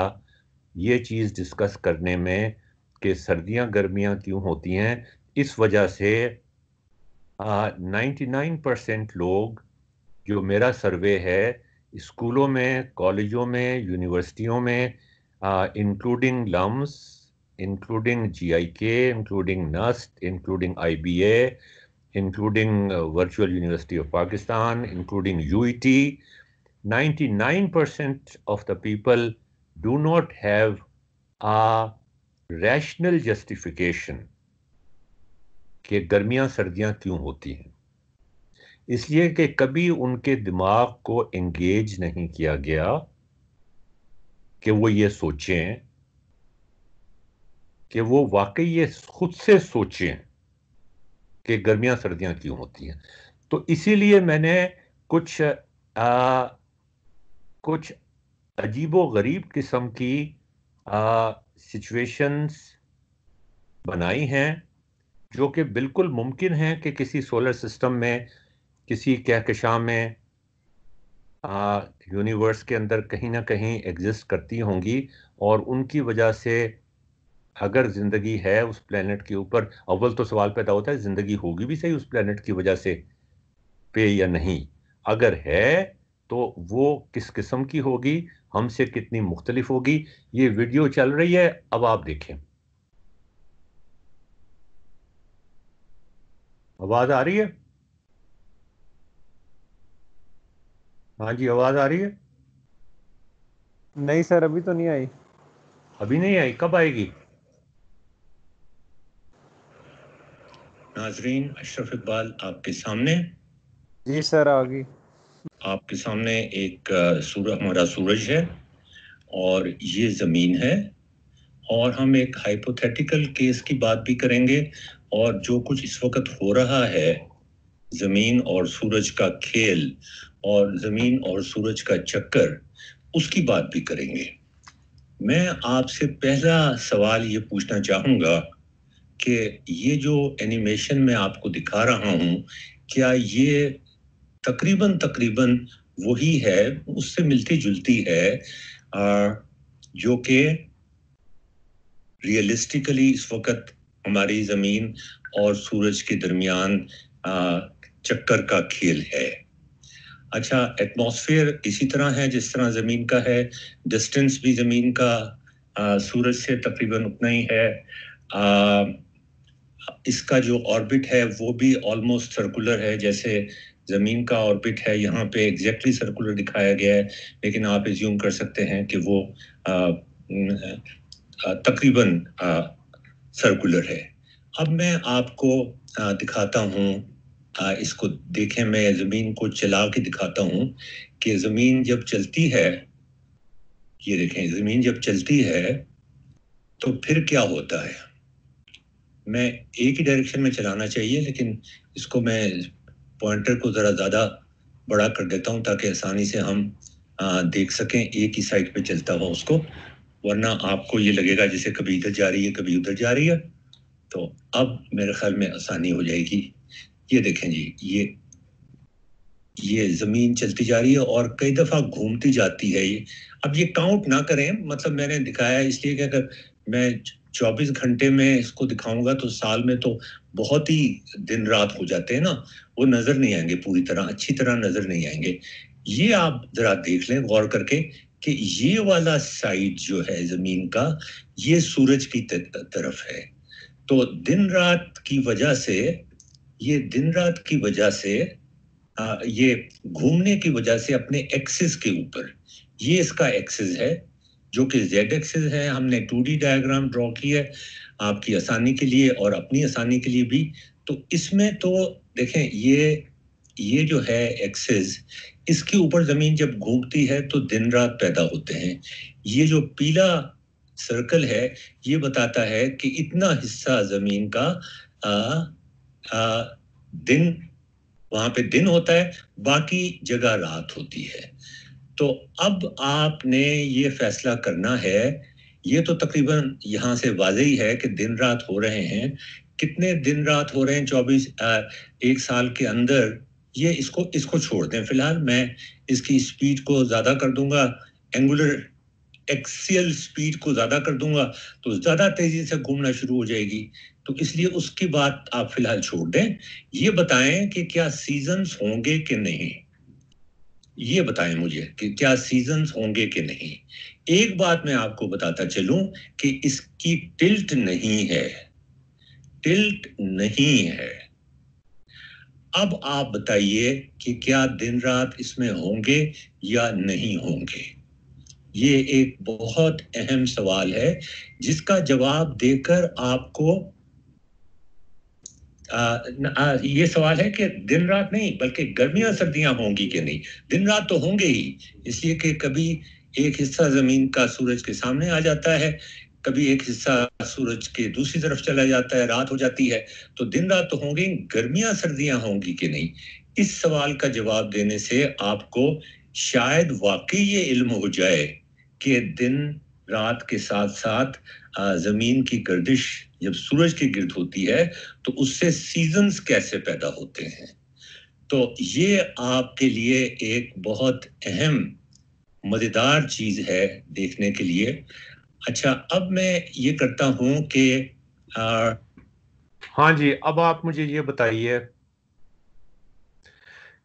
ये चीज़ डिस्कस करने में कि सर्दियां गर्मियां क्यों होती हैं, इस वजह से 99% लोग, जो मेरा सर्वे है, स्कूलों में, कॉलेजों में, यूनिवर्सिटियों में, including LUMS, including GIK, including NUST, including IBA, including Virtual University of Pakistan, including UET, 99% of the people do not have a rational justification कि गर्मियां सर्दियां क्यों होती हैं। इसलिए कि कभी उनके दिमाग को एंगेज नहीं किया गया कि वो ये सोचें कि वो वाकई ये खुद से सोचें कि गर्मियां सर्दियां क्यों होती हैं। तो इसीलिए मैंने कुछ कुछ अजीबो गरीब किस्म की सिचुएशंस बनाई हैं जो कि बिल्कुल मुमकिन है कि किसी सोलर सिस्टम में, किसी कहकशां में, यूनिवर्स के अंदर कहीं ना कहीं एग्जिस्ट करती होंगी, और उनकी वजह से अगर जिंदगी है उस प्लेनेट के ऊपर, अव्वल तो सवाल पैदा होता है जिंदगी होगी भी सही उस प्लेनेट की वजह से पे या नहीं। अगर है तो वो किस किस्म की होगी, हमसे कितनी मुख्तलिफ होगी। ये वीडियो चल रही है, अब आप देखें। आवाज आ रही है? हाँ जी, आवाज आ रही है? नहीं सर, अभी तो नहीं आई। अभी नहीं आई, कब आएगी? नाजरीन, अशरफ इकबाल आपके सामने। जी सर, आ गई। आपके सामने एक हमारा सूरज है और ये जमीन है, और हम एक हाइपोथेटिकल केस की बात भी करेंगे, और जो कुछ इस वक्त हो रहा है, जमीन और सूरज का खेल और जमीन और सूरज का चक्कर, उसकी बात भी करेंगे। मैं आपसे पहला सवाल ये पूछना चाहूंगा कि ये जो एनिमेशन मैं आपको दिखा रहा हूं, क्या ये तकरीबन तकरीबन वही है, उससे मिलती जुलती है जो कि रियलिस्टिकली इस वक्त हमारी जमीन और सूरज के दरमियान चक्कर का खेल है? अच्छा, एटमॉस्फेयर इसी तरह है जिस तरह जमीन का है, डिस्टेंस भी जमीन का सूरज से तकरीबन उतना ही है। इसका जो ऑर्बिट है वो भी ऑलमोस्ट सर्कुलर है, जैसे जमीन का ऑर्बिट है। यहाँ पे एग्जैक्टली सर्कुलर दिखाया गया है, लेकिन आप एज्यूम कर सकते हैं कि वो तकरीबन सर्कुलर है। अब मैं आपको दिखाता हूँ, इसको देखें, मैं जमीन को चला के दिखाता हूँ कि जमीन जब चलती है, ये देखें, जमीन जब चलती है तो फिर क्या होता है। मैं एक ही डायरेक्शन में चलाना चाहिए, लेकिन इसको मैं पॉइंटर को जरा ज्यादा बड़ा कर देता हूँ ताकि आसानी से हम देख सकें एक ही साइड पे चलता हुआ उसको, वरना आपको ये लगेगा जैसे कभी इधर जा रही है कभी उधर जा रही है। तो अब मेरे ख्याल में आसानी हो जाएगी। ये देखें जी, ये जमीन चलती जा रही है और कई दफा घूमती जाती है ये। अब ये काउंट ना करें, मतलब मैंने दिखाया इसलिए कि अगर मैं 24 घंटे में इसको दिखाऊंगा तो साल में तो बहुत ही दिन रात हो जाते हैं ना, वो नजर नहीं आएंगे, पूरी तरह अच्छी तरह नजर नहीं आएंगे। ये आप जरा देख लें गौर करके कि ये वाला साइड जो है जमीन का, ये सूरज की तरफ है। तो दिन रात की वजह से, ये दिन रात की वजह से, ये घूमने की वजह से अपने एक्सिस के ऊपर, ये इसका एक्सिस है जो कि जेड एक्सिस है। हमने 2D डायग्राम ड्रॉ की है आपकी आसानी के लिए और अपनी आसानी के लिए भी। तो इसमें तो देखें, ये जो है एक्सिस, इसके ऊपर जमीन जब घूमती है तो दिन रात पैदा होते हैं। ये जो पीला सर्कल है ये बताता है कि इतना हिस्सा जमीन का दिन, वहां पे दिन होता है, बाकी जगह रात होती है। तो अब आपने ये फैसला करना है, ये तो तकरीबन यहां से वाज़ेह ही है कि दिन रात हो रहे हैं। कितने दिन रात हो रहे हैं 24 एक साल के अंदर, ये इसको छोड़ दें फिलहाल। मैं इसकी स्पीड को ज्यादा कर दूंगा, एंगुलर एक्सियल स्पीड को ज्यादा कर दूंगा तो ज्यादा तेजी से घूमना शुरू हो जाएगी। तो इसलिए उसकी बात आप फिलहाल छोड़ दें। ये बताएं कि क्या सीजन्स होंगे कि नहीं, ये बताएं मुझे कि क्या सीजन्स होंगे कि नहीं। एक बात मैं आपको बताता चलूं कि इसकी टिल्ट नहीं है, टिल्ट नहीं है। अब आप बताइए कि क्या दिन रात इसमें होंगे या नहीं होंगे। ये एक बहुत अहम सवाल है जिसका जवाब देकर आपको ये सवाल है कि दिन रात नहीं बल्कि गर्मियां सर्दियां होंगी कि नहीं। दिन रात तो होंगे ही, इसलिए कि कभी एक हिस्सा जमीन का सूरज के सामने आ जाता है, कभी एक हिस्सा सूरज के दूसरी तरफ चला जाता है, रात हो जाती है, तो दिन रात तो होंगे, गर्मियां सर्दियां होंगी कि नहीं? इस सवाल का जवाब देने से आपको शायद वाकई ये इल्म हो जाए कि दिन रात के साथ साथ जमीन की गर्दिश जब सूरज के गिर्द होती है तो उससे सीजन्स कैसे पैदा होते हैं। तो ये आपके लिए एक बहुत अहम मजेदार चीज है देखने के लिए। अच्छा, अब मैं ये करता हूं कि हाँ जी, अब आप मुझे ये बताइए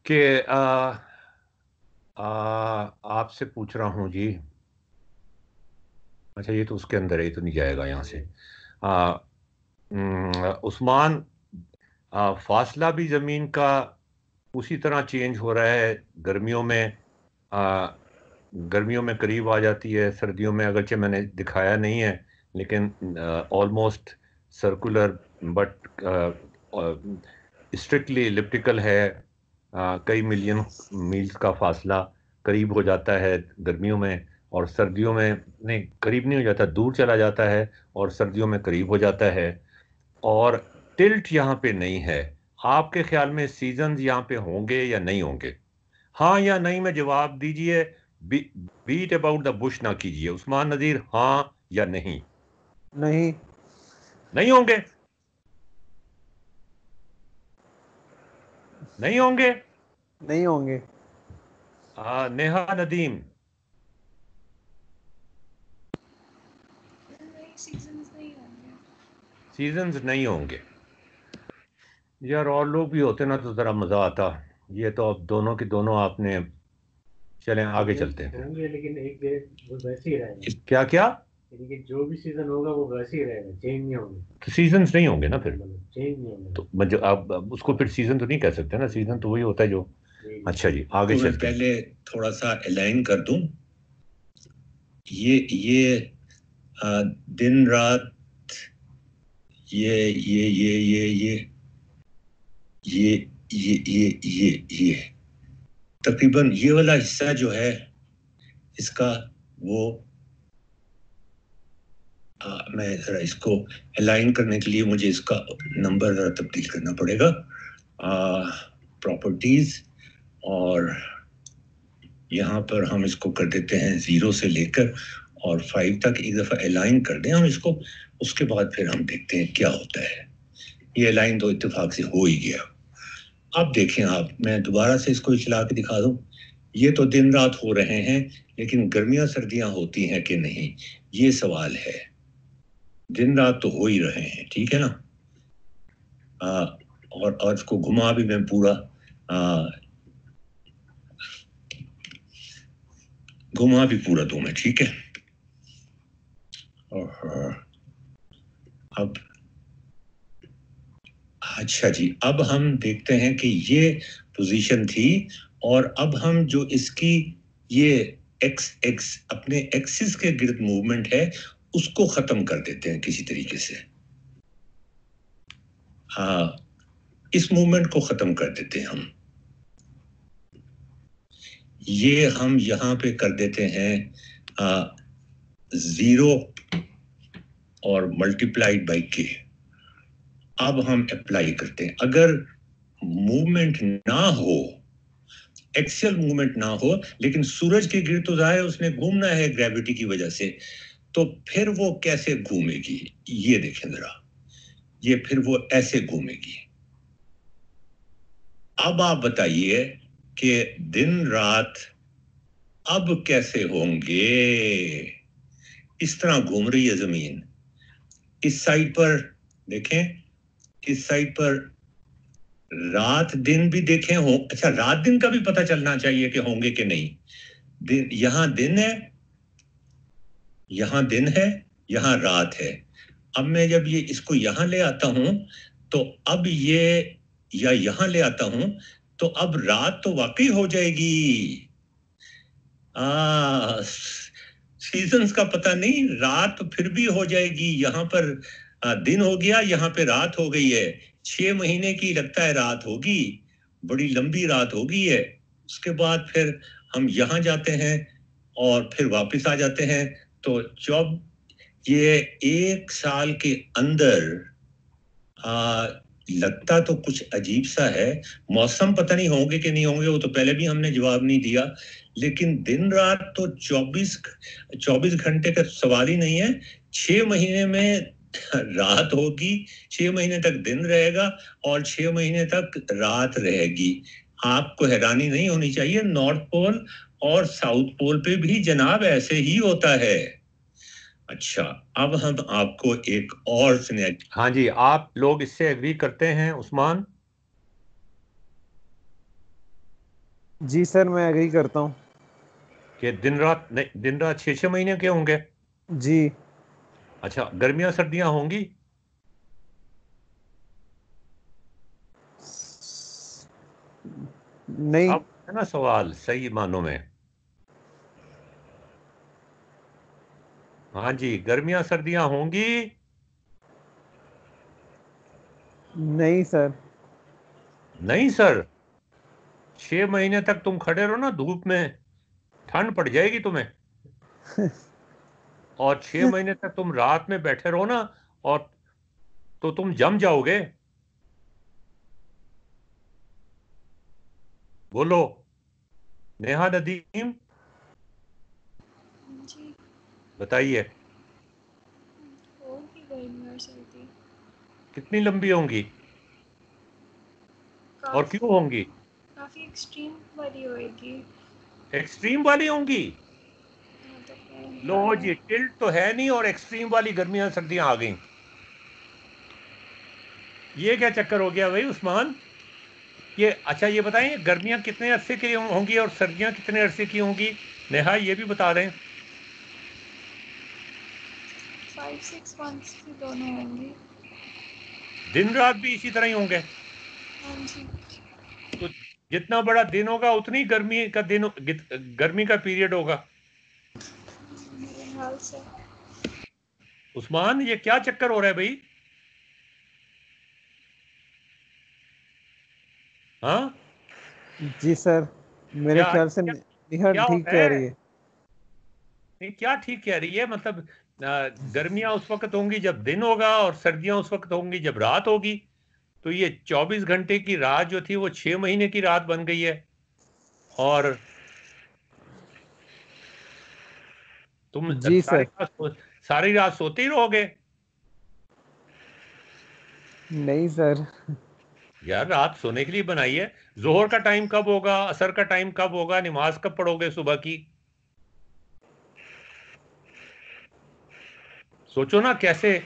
कि आपसे पूछ रहा हूँ जी। अच्छा, ये तो उसके अंदर है, ये तो नहीं जाएगा यहाँ से। उस्मान, फासला भी ज़मीन का उसी तरह चेंज हो रहा है। गर्मियों में करीब आ जाती है, सर्दियों में अगरचे मैंने दिखाया नहीं है, लेकिन almost circular but strictly elliptical है। कई मिलियन मील्स का फासला करीब हो जाता है गर्मियों में, और सर्दियों में नहीं, करीब नहीं हो जाता, दूर चला जाता है, और सर्दियों में करीब हो जाता है। और टिल्ट यहाँ पे नहीं है। आपके ख्याल में सीजन्स यहाँ पे होंगे या नहीं होंगे? हाँ या नहीं में जवाब दीजिए। बीट अबाउट द बुश ना कीजिए। उस्मान नजीर, हाँ या नहीं? नहीं। नहीं होंगे? नहीं होंगे? नहीं होंगे। नेहा नदीम? नहीं, सीजन्स नहीं होंगे। सीजन्स नहीं होंगे? यार, और लोग भी होते ना तो जरा मजा आता। ये तो अब दोनों की दोनों आपने। चलें आगे चलते हैं। होंगे लेकिन एक वो वैसे ही रहेगा। क्या क्या? यानी कि जो भी सीजन होगा वो वैसे ही रहेगा, चेंज नहीं होंगे। तो सीजन्स नहीं होंगे ना फिर? चेंज नहीं होंगे। तो मतलब आप उसको फिर सीजन तो नहीं कह सकते ना, सीजन तो वही होता है जो। अच्छा जी, आगे तो मैं चलते हैं। पहले थोड़ा सा अलाइन कर दूं। ये दिन रात, ये तकरीबन ये वाला हिस्सा जो है इसका, वो मैं जरा इसको अलाइन करने के लिए मुझे इसका नंबर जरा तब्दील करना पड़ेगा। प्रॉपर्टीज, और यहाँ पर हम इसको कर देते हैं 0 से लेकर और 5 तक। एक दफा अलाइन कर दें हम इसको, उसके बाद फिर हम देखते हैं क्या होता है। ये अलाइन तो इत्तेफाक से हो ही गया। अब देखें आप, मैं दोबारा से इसको चला के दिखा दूं। ये तो दिन रात हो रहे हैं, लेकिन गर्मियां सर्दियां होती हैं कि नहीं, ये सवाल है। दिन रात तो हो ही रहे हैं, ठीक है ना। और इसको घुमा भी मैं पूरा घुमा भी पूरा दूं मैं, ठीक है। और अब अच्छा जी, अब हम देखते हैं कि ये पोजीशन थी, और अब हम जो इसकी ये एक्स अपने एक्सिस के गिर्द मूवमेंट है उसको खत्म कर देते हैं किसी तरीके से। हाँ, इस मूवमेंट को खत्म कर देते हैं हम। ये हम यहां पे कर देते हैं 0 और मल्टीप्लाइड बाई के। अब हम अप्लाई करते हैं। अगर मूवमेंट ना हो, एक्सियल मूवमेंट ना हो, लेकिन सूरज के गिर्द तो जाए उसने घूमना है ग्रेविटी की वजह से, तो फिर वो कैसे घूमेगी? ये देखें जरा, ये फिर वो ऐसे घूमेगी। अब आप बताइए कि दिन रात अब कैसे होंगे? इस तरह घूम रही है जमीन। इस साइड पर देखें, इस साइड पर रात दिन भी देखें हो। अच्छा, रात दिन का भी पता चलना चाहिए कि होंगे कि नहीं। दिन, यहां दिन है, यहां दिन है, यहां रात है। अब मैं जब ये इसको यहां ले आता हूं, तो अब ये, या यहां ले आता हूं, तो अब रात तो वाकई हो जाएगी। सीजन्स का पता नहीं, रात फिर भी हो जाएगी। यहां पर दिन हो गया, यहां पे रात हो गई है। 6 महीने की लगता है रात होगी, बड़ी लंबी रात हो गई है। उसके बाद फिर हम यहां जाते हैं और फिर वापस आ जाते हैं। तो जब ये 1 साल के अंदर लगता तो कुछ अजीब सा है। मौसम पता नहीं होंगे कि नहीं होंगे, वो तो पहले भी हमने जवाब नहीं दिया, लेकिन दिन रात तो 24 घंटे का सवाल ही नहीं है। 6 महीने में रात होगी, 6 महीने तक दिन रहेगा और 6 महीने तक रात रहेगी। आपको हैरानी नहीं होनी चाहिए, नॉर्थ पोल और साउथ पोल पे भी जनाब ऐसे ही होता है। अच्छा, अब हम आपको एक और सिनेरियो। हाँ जी, आप लोग इससे एग्री करते हैं उस्मान? जी सर, मैं एग्री करता हूँ। कि दिन रात 6-6 महीने के होंगे? जी अच्छा, गर्मियां सर्दियां होंगी? नहीं। अब है ना सवाल सही मानों में। हाँ जी, गर्मियां सर्दियां होंगी? नहीं सर। नहीं सर, 6 महीने तक तुम खड़े रहो ना धूप में, ठंड पड़ जाएगी तुम्हें। और 6 महीने तक तुम रात में बैठे रहो ना, और तो तुम जम जाओगे। बोलो नेहा नदीम, जी, बताइए होगी गर्मी और सर्दी। कितनी लंबी होंगी और क्यों होंगी? काफ़ी एक्सट्रीम वाली होएगी। एक्सट्रीम वाली होंगी? मतलब लो जी, टिल्ट तो है नहीं और एक्सट्रीम वाली गर्मियां सर्दियां आ गई। ये क्या चक्कर हो गया भाई उस्मान? ये अच्छा, ये बताएं गर्मियां कितने अरसे की होंगी और सर्दियां कितने अरसे की होंगी? नेहा ये भी बता दें। 5-6 मंथ्स की दोनों होंगी। दिन रात भी इसी तरह ही होंगे? हाँ जी। तो जितना बड़ा दिन होगा उतनी गर्मी का दिन, गर्मी का पीरियड होगा। मेरे ख्याल से। उस्मान ये क्या चक्कर हो रहा है भाई? हाँ, जी सर, मेरे क्या ख्याल से क्या, नेहा क्या हो ठीक रहा कह रही है? है। नहीं, क्या ठीक कह रही है? मतलब गर्मियां उस वक्त होंगी जब दिन होगा और सर्दियां उस वक्त होंगी जब रात होगी। तो ये 24 घंटे की रात जो थी वो 6 महीने की रात बन गई है। और तुम जी सर। सारी रात सोते ही रहोगे? नहीं सर। यार, रात सोने के लिए बनाई है। जोहर का टाइम कब होगा, असर का टाइम कब होगा, नमाज कब पढ़ोगे सुबह की? सोचो ना कैसे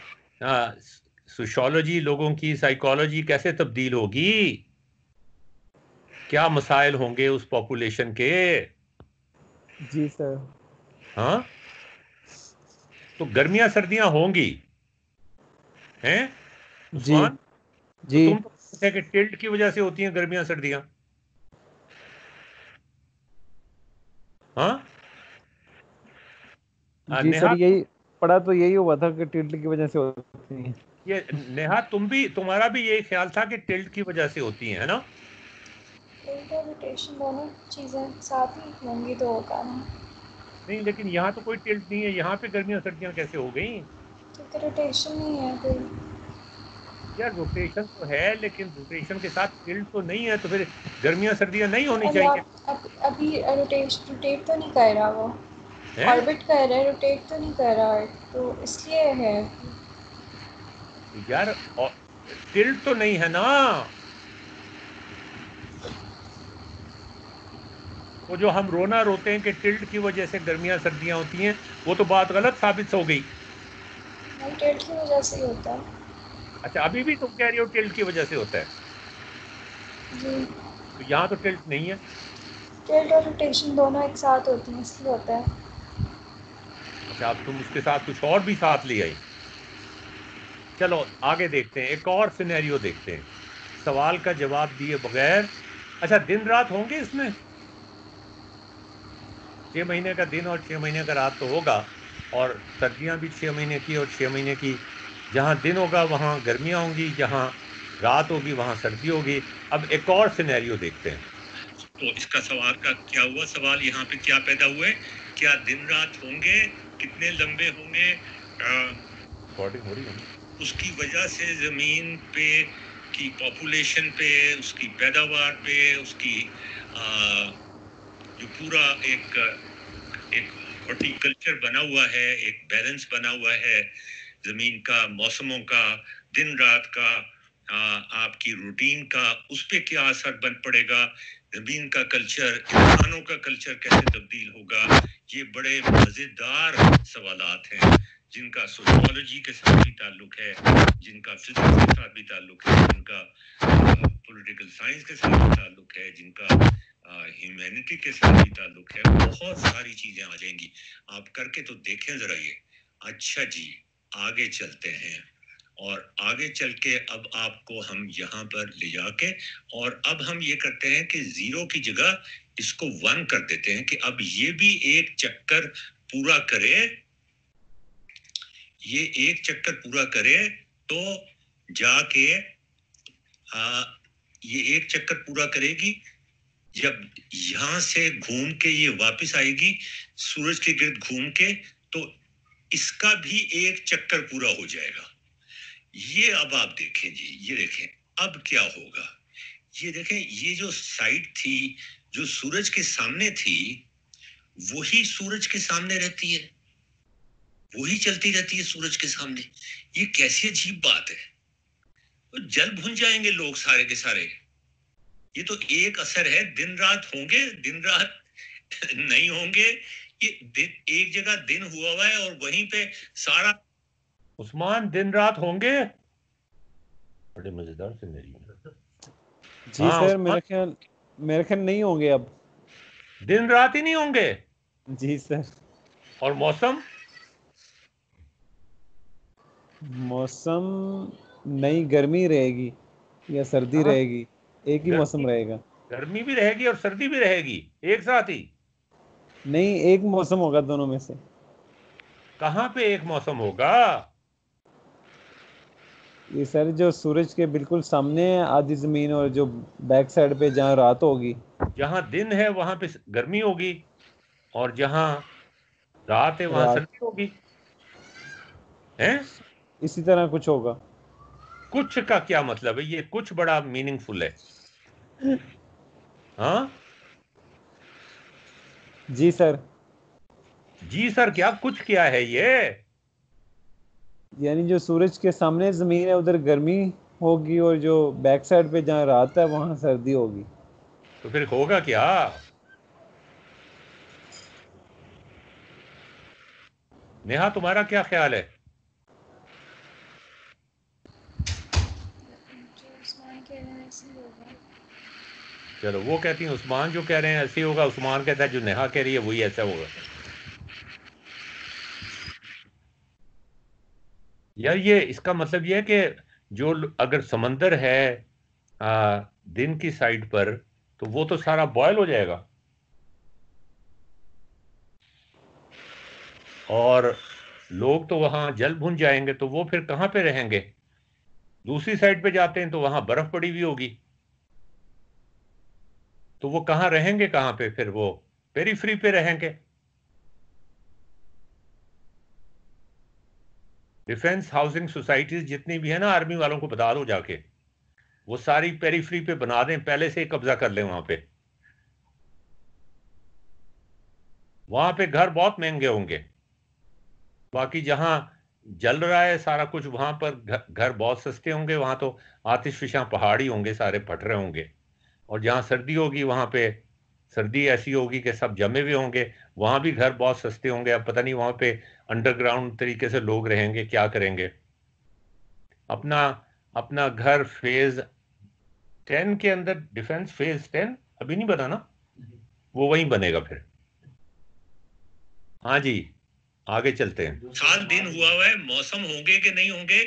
सोशियोलॉजी, लोगों की साइकोलॉजी कैसे तब्दील होगी, क्या मसाइल होंगे उस पॉपुलेशन के। जी सर। हाँ, तो गर्मियां सर्दियां होंगी हैं जी उस्मान? तो जी तुम तो कहते थे कि टिल्ट की वजह से होती हैं गर्मियां सर्दियां। हाँ, जी सर, नेहा, यही पढ़ा तो यही हुआ था कि टिल्ट की वजह से होती है। ये नेहा तुम्हारा भी यही ख्याल था कि टिल्ट की वजह से होती हैं, है ना? रोटेशन दोनों चीज़ें साथ ही होंगी तो होगा ना। नहीं, लेकिन यहाँ तो कोई टिल्ट नहीं है, यहाँ पे गर्मियां सर्दियां कैसे हो गई? क्योंकि रोटेशन नहीं है कोई। यार, रोटेशन तो है लेकिन रोटेशन के साथ टिल्ट तो नहीं है, तो फिर गर्मियां सर्दियां नहीं होनी अरे चाहिए। आप अभी रोटेट तो नहीं कर रहा वो। हैं? ऑर्बिट कर रहा है, रोटेट तो नहीं कर रहा है, तो इसलिए है। तो यार, टिल्ट तो नहीं है ना। वो जो हम रोना रोते हैं कि टिल्ट की वजह से गर्मियां सर्दियां होती हैं, वो तो बात गलत साबित हो गई। रोटेट की वजह से ही होता है। अच्छा, अभी भी तुम कह रही हो टिल्ट की वजह से होता है? जी। तो यहाँ तो टिल्ट नहीं है। टिल्ट और रोटेशन दोनों एक साथ होती हैं, इसलिए होता है। अच्छा, अब तुम उसके साथ कुछ और भी साथ ले आई। चलो आगे देखते हैं, एक और सिनेरियो देखते हैं सवाल का जवाब दिए बगैर। अच्छा, दिन रात होंगे इसमें? 6 महीने का दिन और 6 महीने का रात तो होगा, और सर्दियां भी 6 महीने की और 6 महीने की। जहां दिन होगा वहां गर्मियां होंगी, जहां रात होगी वहां सर्दी होगी। अब एक और सिनेरियो देखते हैं। तो इसका सवाल का क्या हुआ, सवाल यहाँ पे क्या पैदा हुए, क्या दिन रात होंगे, कितने लंबे होंगे रिकॉर्डिंग हो रही है। उसकी वजह से जमीन पे की पॉपुलेशन पे, उसकी पैदावार पे, उसकी जो पूरा एक हॉर्टिकल्चर बना हुआ है, एक बैलेंस बना हुआ है जमीन का, मौसमों का, दिन रात का, आपकी रूटीन का, उस पे क्या असर बन पड़ेगा, जमीन का कल्चर, इंसानों का कल्चर कैसे तब्दील होगा, ये बड़े मजेदार सवालात हैं जिनका सोशियोलॉजी के साथ भी ताल्लुक है, जिनका फिजिक्स के साथ भी ताल्लुक है, जिनका पॉलिटिकल साइंस के साथ भी ताल्लुक है, जिनका ह्यूमैनिटी के साथ भी ताल्लुक है। बहुत सारी चीजें आ जाएंगी, आप करके तो देखें जरा ये। अच्छा जी, आगे चलते हैं, और आगे चल के अब आपको हम यहाँ पर ले जाके, और अब हम ये करते हैं कि 0 की जगह इसको 1 कर देते हैं कि अब ये भी एक चक्कर पूरा करे, ये एक चक्कर पूरा करे तो जाके ये एक चक्कर पूरा करेगी, जब यहां से घूम के ये वापस आएगी सूरज के गिर्द घूम के, तो इसका भी एक चक्कर पूरा हो जाएगा। ये अब आप देखें जी, ये देखें अब क्या होगा। ये देखें, ये जो साइड थी जो सूरज के सामने थी, वही सूरज के सामने रहती है, वही चलती रहती है सूरज के सामने। ये कैसी अजीब बात है। तो जल भुन जाएंगे लोग सारे के सारे। ये तो एक असर है, दिन रात होंगे, दिन रात नहीं होंगे। ये एक जगह दिन हुआ हुआ है और वहीं पे सारा। उस्मान, दिन रात होंगे? बड़े मजेदार सिनेरियो। जी हाँ, सर, मेरे ख्याल नहीं होंगे अब, दिन रात ही नहीं होंगे। जी सर। और मौसम नई गर्मी रहेगी या सर्दी हाँ, रहेगी, एक ही मौसम रहेगा। गर्मी भी रहेगी और सर्दी भी रहेगी एक साथ ही। नहीं, एक मौसम होगा दोनों में से। कहाँ पे एक मौसम होगा? ये सर जो सूरज के बिल्कुल सामने है आधी जमीन, और जो बैक साइड पे जहाँ रात होगी, जहां दिन है वहां पे गर्मी होगी, और जहां रात है वहां रात, सर्दी होगी। हैं? इसी तरह कुछ होगा। कुछ का क्या मतलब है? ये कुछ बड़ा मीनिंगफुल है। हाँ जी सर। जी सर, क्या कुछ क्या है ये? यानी जो सूरज के सामने जमीन है उधर गर्मी होगी, और जो बैक साइड पे जहाँ रात है वहाँ सर्दी होगी। तो फिर होगा क्या? नेहा, तुम्हारा क्या ख्याल है? जो उस्मान कह रहे हैं ऐसे ही होगा। चलो, वो कहती हैं उस्मान जो कह रहे हैं ऐसे ही होगा, उस्मान कहता है जो नेहा कह रही है वही ऐसा होगा। यार, ये इसका मतलब ये है कि जो अगर समंदर है दिन की साइड पर, तो वो तो सारा बॉयल हो जाएगा, और लोग तो वहां जल भुन जाएंगे, तो वो फिर कहां पे रहेंगे? दूसरी साइड पे जाते हैं तो वहां बर्फ पड़ी हुई होगी, तो वो कहां रहेंगे? कहां पे फिर? वो पेरीफ्री पे रहेंगे। डिफेंस हाउसिंग सोसाइटीज जितनी भी है ना, आर्मी वालों को बता दो जाके, वो सारी पेरीफ्री पे बना दें, पहले से ही कब्जा कर लें वहां पे। वहां पे घर बहुत महंगे होंगे, बाकी जहां जल रहा है सारा कुछ वहां पर घर बहुत सस्ते होंगे। वहां तो आतिशफिशा पहाड़ी होंगे, सारे पट रहे होंगे। और जहां सर्दी होगी वहां पे सर्दी ऐसी होगी कि सब जमे हुए होंगे, वहां भी घर बहुत सस्ते होंगे। अब पता नहीं वहां पे अंडरग्राउंड तरीके से लोग रहेंगे, क्या करेंगे। अपना अपना घर फेज 10 के अंदर, डिफेंस फेज 10 अभी नहीं बना ना, वो वहीं बनेगा फिर। हाँ जी, आगे चलते हैं। साल दिन हुआ है, मौसम होंगे कि नहीं होंगे,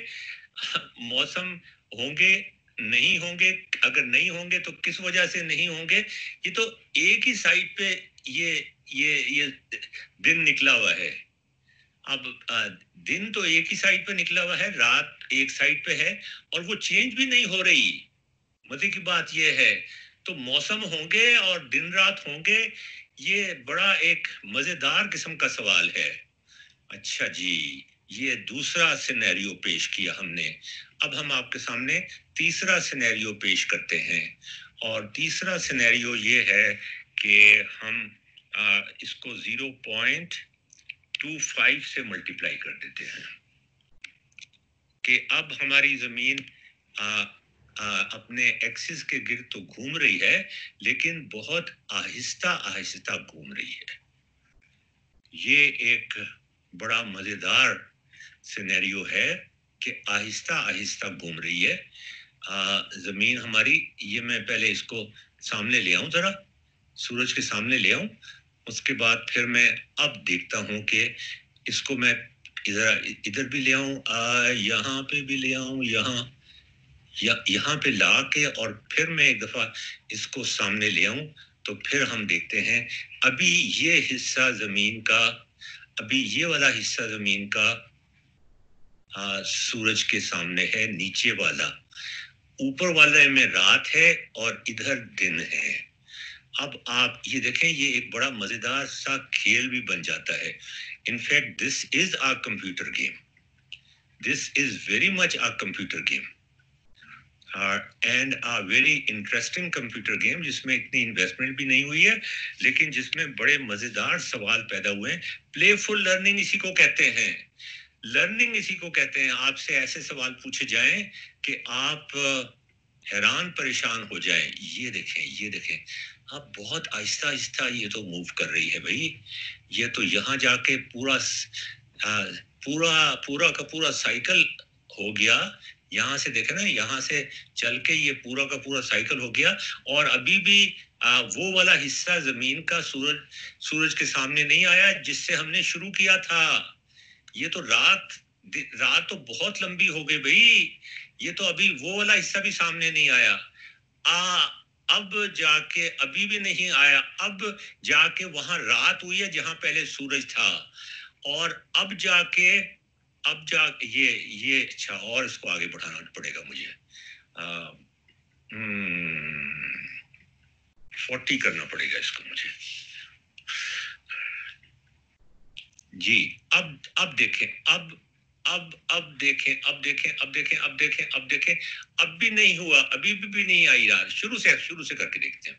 मौसम होंगे नहीं होंगे, अगर नहीं होंगे तो किस वजह से नहीं होंगे। ये तो एक ही साइड पे ये दिन निकला हुआ है। अब दिन तो एक ही साइड पे निकला हुआ है, रात एक साइड पे है, और वो चेंज भी नहीं हो रही। मजे की बात ये है, तो मौसम होंगे और दिन रात होंगे, ये बड़ा एक मजेदार किस्म का सवाल है। अच्छा जी, ये दूसरा सिनेरियो पेश किया हमने। अब हम आपके सामने तीसरा सिनेरियो पेश करते हैं, और तीसरा सिनेरियो ये है कि हम इसको 0.25 से मल्टीप्लाई कर देते हैं कि अब हमारी जमीन अपने एक्सिस के गिर्द तो घूम रही है, लेकिन बहुत आहिस्ता आहिस्ता घूम रही है। ये एक बड़ा मजेदार सिनेरियो है कि आहिस्ता आहिस्ता घूम रही है जमीन हमारी। ये मैं पहले इसको सामने ले आऊं, जरा सूरज के सामने ले आऊं, उसके बाद फिर मैं अब देखता हूं कि इसको मैं इधर भी ले आऊं, यहाँ पे भी ले आऊं, यहाँ पे ला के, और फिर मैं एक दफा इसको सामने ले आऊं, तो फिर हम देखते हैं अभी ये हिस्सा जमीन का, अभी ये वाला हिस्सा जमीन का सूरज के सामने है, नीचे वाला, ऊपर वाले में रात है और इधर दिन है। अब आप ये देखें, ये एक बड़ा मजेदार सा खेल भी बन जाता है। In fact this is our computer game, this is very much our computer game and a very interesting computer game, जिसमें इतनी इन्वेस्टमेंट भी नहीं हुई है, लेकिन जिसमें बड़े मजेदार सवाल पैदा हुए हैं। प्लेफुल लर्निंग इसी को कहते हैं, लर्निंग इसी को कहते हैं। आपसे ऐसे सवाल पूछे जाएं कि आप हैरान परेशान हो जाएं। ये देखें, ये देखें, अब बहुत आहिस्ता आहिस्ता ये तो मूव कर रही है भाई। ये तो यहाँ जाके पूरा का पूरा साइकिल हो गया। यहाँ से देखे ना, यहाँ से चल के ये पूरा का पूरा साइकिल हो गया, और अभी भी वो वाला हिस्सा जमीन का सूरज के सामने नहीं आया जिससे हमने शुरू किया था। ये तो रात तो बहुत लंबी हो गई भाई, ये तो अभी वो वाला हिस्सा भी सामने नहीं आया। अब जाके अभी भी नहीं आया, अब जाके वहां रात हुई है जहां पहले सूरज था, और अब जाके ये अच्छा, और इसको आगे बढ़ाना पड़ेगा मुझे, 40 करना पड़ेगा इसको मुझे जी। अब देखें, अब देखें, अब भी नहीं हुआ, अभी भी नहीं आई रात। शुरू से करके देखते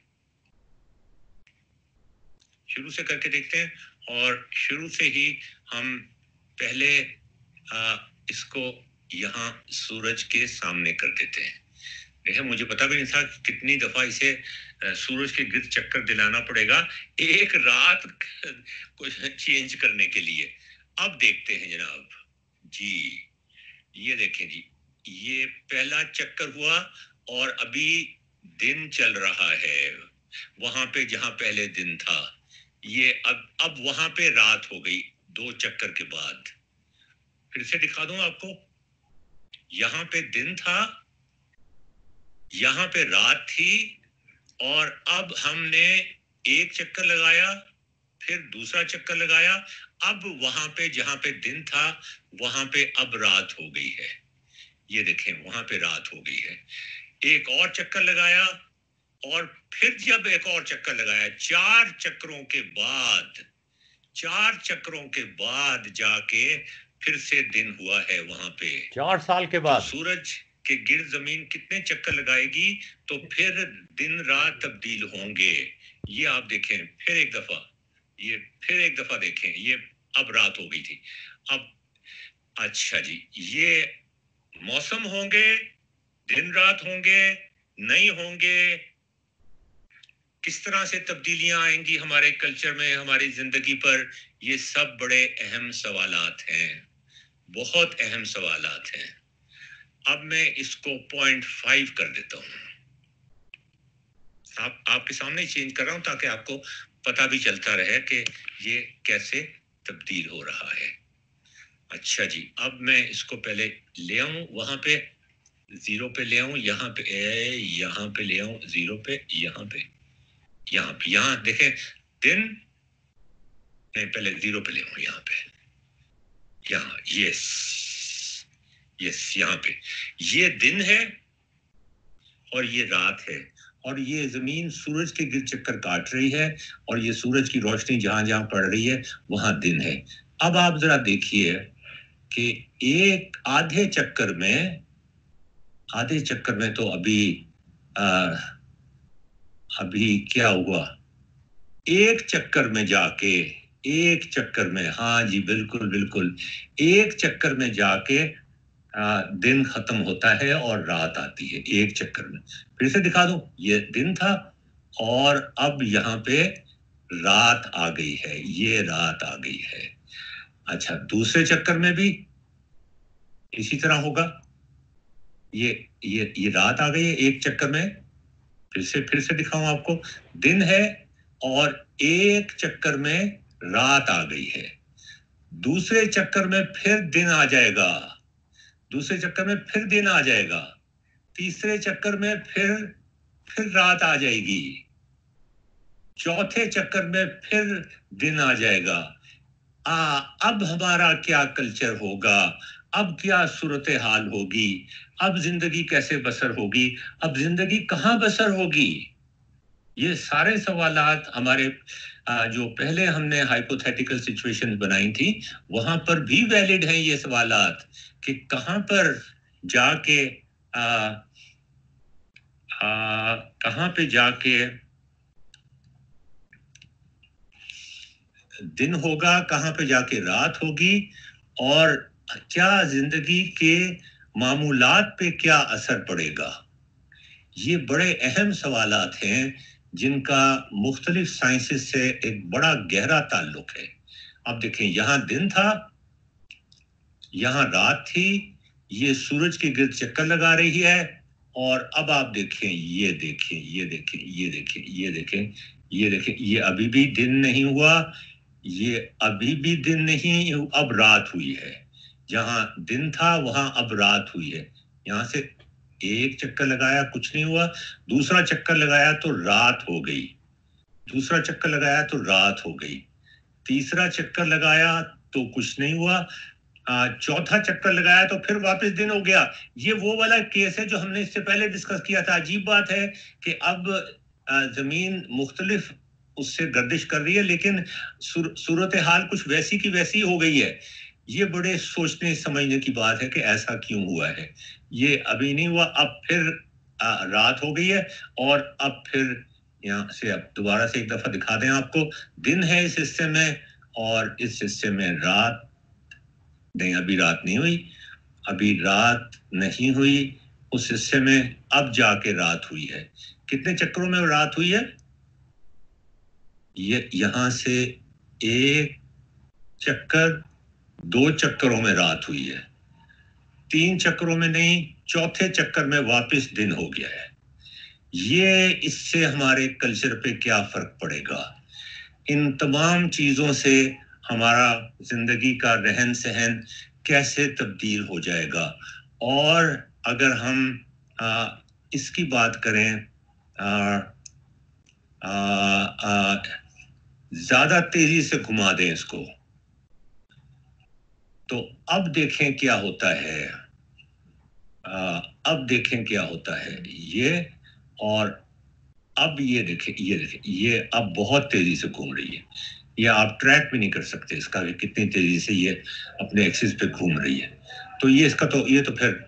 हैं, और शुरू से ही हम पहले इसको यहाँ सूरज के सामने कर देते हैं। देखिए, मुझे पता भी नहीं था कितनी दफा इसे सूरज के गिर्द चक्कर दिलाना पड़ेगा एक रात को चेंज करने के लिए। अब देखते हैं जनाब जी, ये देखें जी, ये पहला चक्कर हुआ और अभी दिन चल रहा है वहां पे जहां पहले दिन था। ये अब वहां पे रात हो गई 2 चक्कर के बाद। फिर से दिखा दूं आपको, यहाँ पे दिन था, यहाँ पे रात थी, और अब हमने एक चक्कर लगाया, फिर दूसरा चक्कर लगाया। अब वहां पे जहां पे दिन था वहां पे अब रात हो गई है। ये देखें, वहां पे रात हो गई है। एक और चक्कर लगाया, और फिर जब एक और चक्कर लगाया, 4 चक्करों के बाद जाके फिर से दिन हुआ है वहां पे। 4 साल के बाद। तो सूरज के गिर्द जमीन कितने चक्कर लगाएगी तो फिर दिन रात तब्दील होंगे। ये आप देखें, फिर एक दफा देखें, ये अब रात हो गई थी। अब अच्छा जी, ये मौसम होंगे, दिन रात होंगे, नहीं होंगे, किस तरह से तब्दीलियां आएंगी हमारे कल्चर में, हमारी जिंदगी पर, ये सब बड़े अहम सवालात हैं, बहुत अहम सवालात हैं। अब मैं इसको 0.5 कर देता हूं, आपके सामने चेंज कर रहा हूं ताकि आपको पता भी चलता रहे कि ये कैसे तब्दील हो रहा है। अच्छा जी, अब मैं इसको पहले ले आऊं, वहां पे 0 पे ले आऊं, यहाँ पे ले आऊं 0 पे, यहाँ देखें दिन, नहीं पहले 0 पे ले आऊं, यहाँ पे, यहाँ, यस, यहाँ पे ये दिन है और ये रात है, और ये जमीन सूरज के गिर्द चक्कर काट रही है, और ये सूरज की रोशनी जहां जहां पड़ रही है वहां दिन है। अब आप जरा देखिए कि एक आधे चक्कर में तो अभी क्या हुआ, एक चक्कर में, हाँ जी बिल्कुल, एक चक्कर में जाके दिन खत्म होता है और रात आती है एक चक्कर में। फिर से दिखा दूं, ये दिन था और अब यहाँ पे रात आ गई है, ये रात आ गई है। अच्छा, दूसरे चक्कर में भी इसी तरह होगा, ये रात आ गई है एक चक्कर में। फिर से दिखाऊं आपको, दिन है और एक चक्कर में रात आ गई है। दूसरे चक्कर में फिर दिन आ जाएगा, दूसरे चक्कर में फिर दिन आ जाएगा, तीसरे चक्कर में फिर रात आ जाएगी, चौथे चक्कर में फिर दिन आ जाएगा। अब हमारा क्या कल्चर होगा, अब क्या सूरत हाल होगी, अब जिंदगी कैसे बसर होगी, अब जिंदगी कहाँ बसर होगी? ये सारे सवालात हमारे जो पहले हमने हाइपोथेटिकल सिचुएशंस बनाई थी वहां पर भी वैलिड हैं ये सवालात कि कहां पर जाके कहां पे जाके दिन होगा, कहां पे जाके रात होगी, और क्या जिंदगी के मामूलात पे क्या असर पड़ेगा। ये बड़े अहम सवालात हैं जिनका मुख्तलिफ साइंसेस से एक बड़ा गहरा ताल्लुक है। अब देखें, यहाँ दिन था, यहाँ रात थी, ये सूरज के गिर्द चक्कर लगा रही है, और अब आप देखें, ये देखें, ये अभी भी दिन नहीं हुआ, ये अभी भी दिन नहीं, अब रात हुई है। जहां दिन था वहां अब रात हुई है। यहां से एक चक्कर लगाया, कुछ नहीं हुआ, दूसरा चक्कर लगाया तो रात हो गई, दूसरा चक्कर लगाया तो रात हो गई, तीसरा चक्कर लगाया तो कुछ नहीं हुआ, चौथा चक्कर लगाया तो फिर वापस दिन हो गया। ये वो वाला केस है जो हमने इससे पहले डिस्कस किया था। अजीब बात है कि अब जमीन मुख्तलिफ उससे गर्दिश कर रही है, लेकिन सूरत हाल कुछ वैसी की वैसी हो गई है। ये बड़े सोचने समझने की बात है कि ऐसा क्यों हुआ है। ये अभी नहीं हुआ, अब फिर रात हो गई है, और अब फिर यहाँ से अब दोबारा से एक दफा दिखा दें आपको, दिन है इस हिस्से में और इस हिस्से में रात नहीं, अभी रात नहीं हुई, अभी रात नहीं हुई उस हिस्से में, अब जाके रात हुई है। कितने चक्करों में रात हुई है? ये यहां से एक चक्कर, 2 चक्करों में रात हुई है, 3 चक्करों में नहीं, चौथे चक्कर में वापस दिन हो गया है। ये इससे हमारे कल्चर पे क्या फर्क पड़ेगा? इन तमाम चीजों से हमारा जिंदगी का रहन सहन कैसे तब्दील हो जाएगा? और अगर हम इसकी बात करें, ज्यादा तेजी से घुमा दें इसको, तो अब देखें क्या होता है। अब देखें क्या होता है ये, और अब ये देखें, ये अब बहुत तेजी से घूम रही है। ये आप ट्रैक भी नहीं कर सकते इसका कि कितनी तेजी से ये अपने एक्सिस पे घूम रही है। तो ये इसका तो ये तो फिर,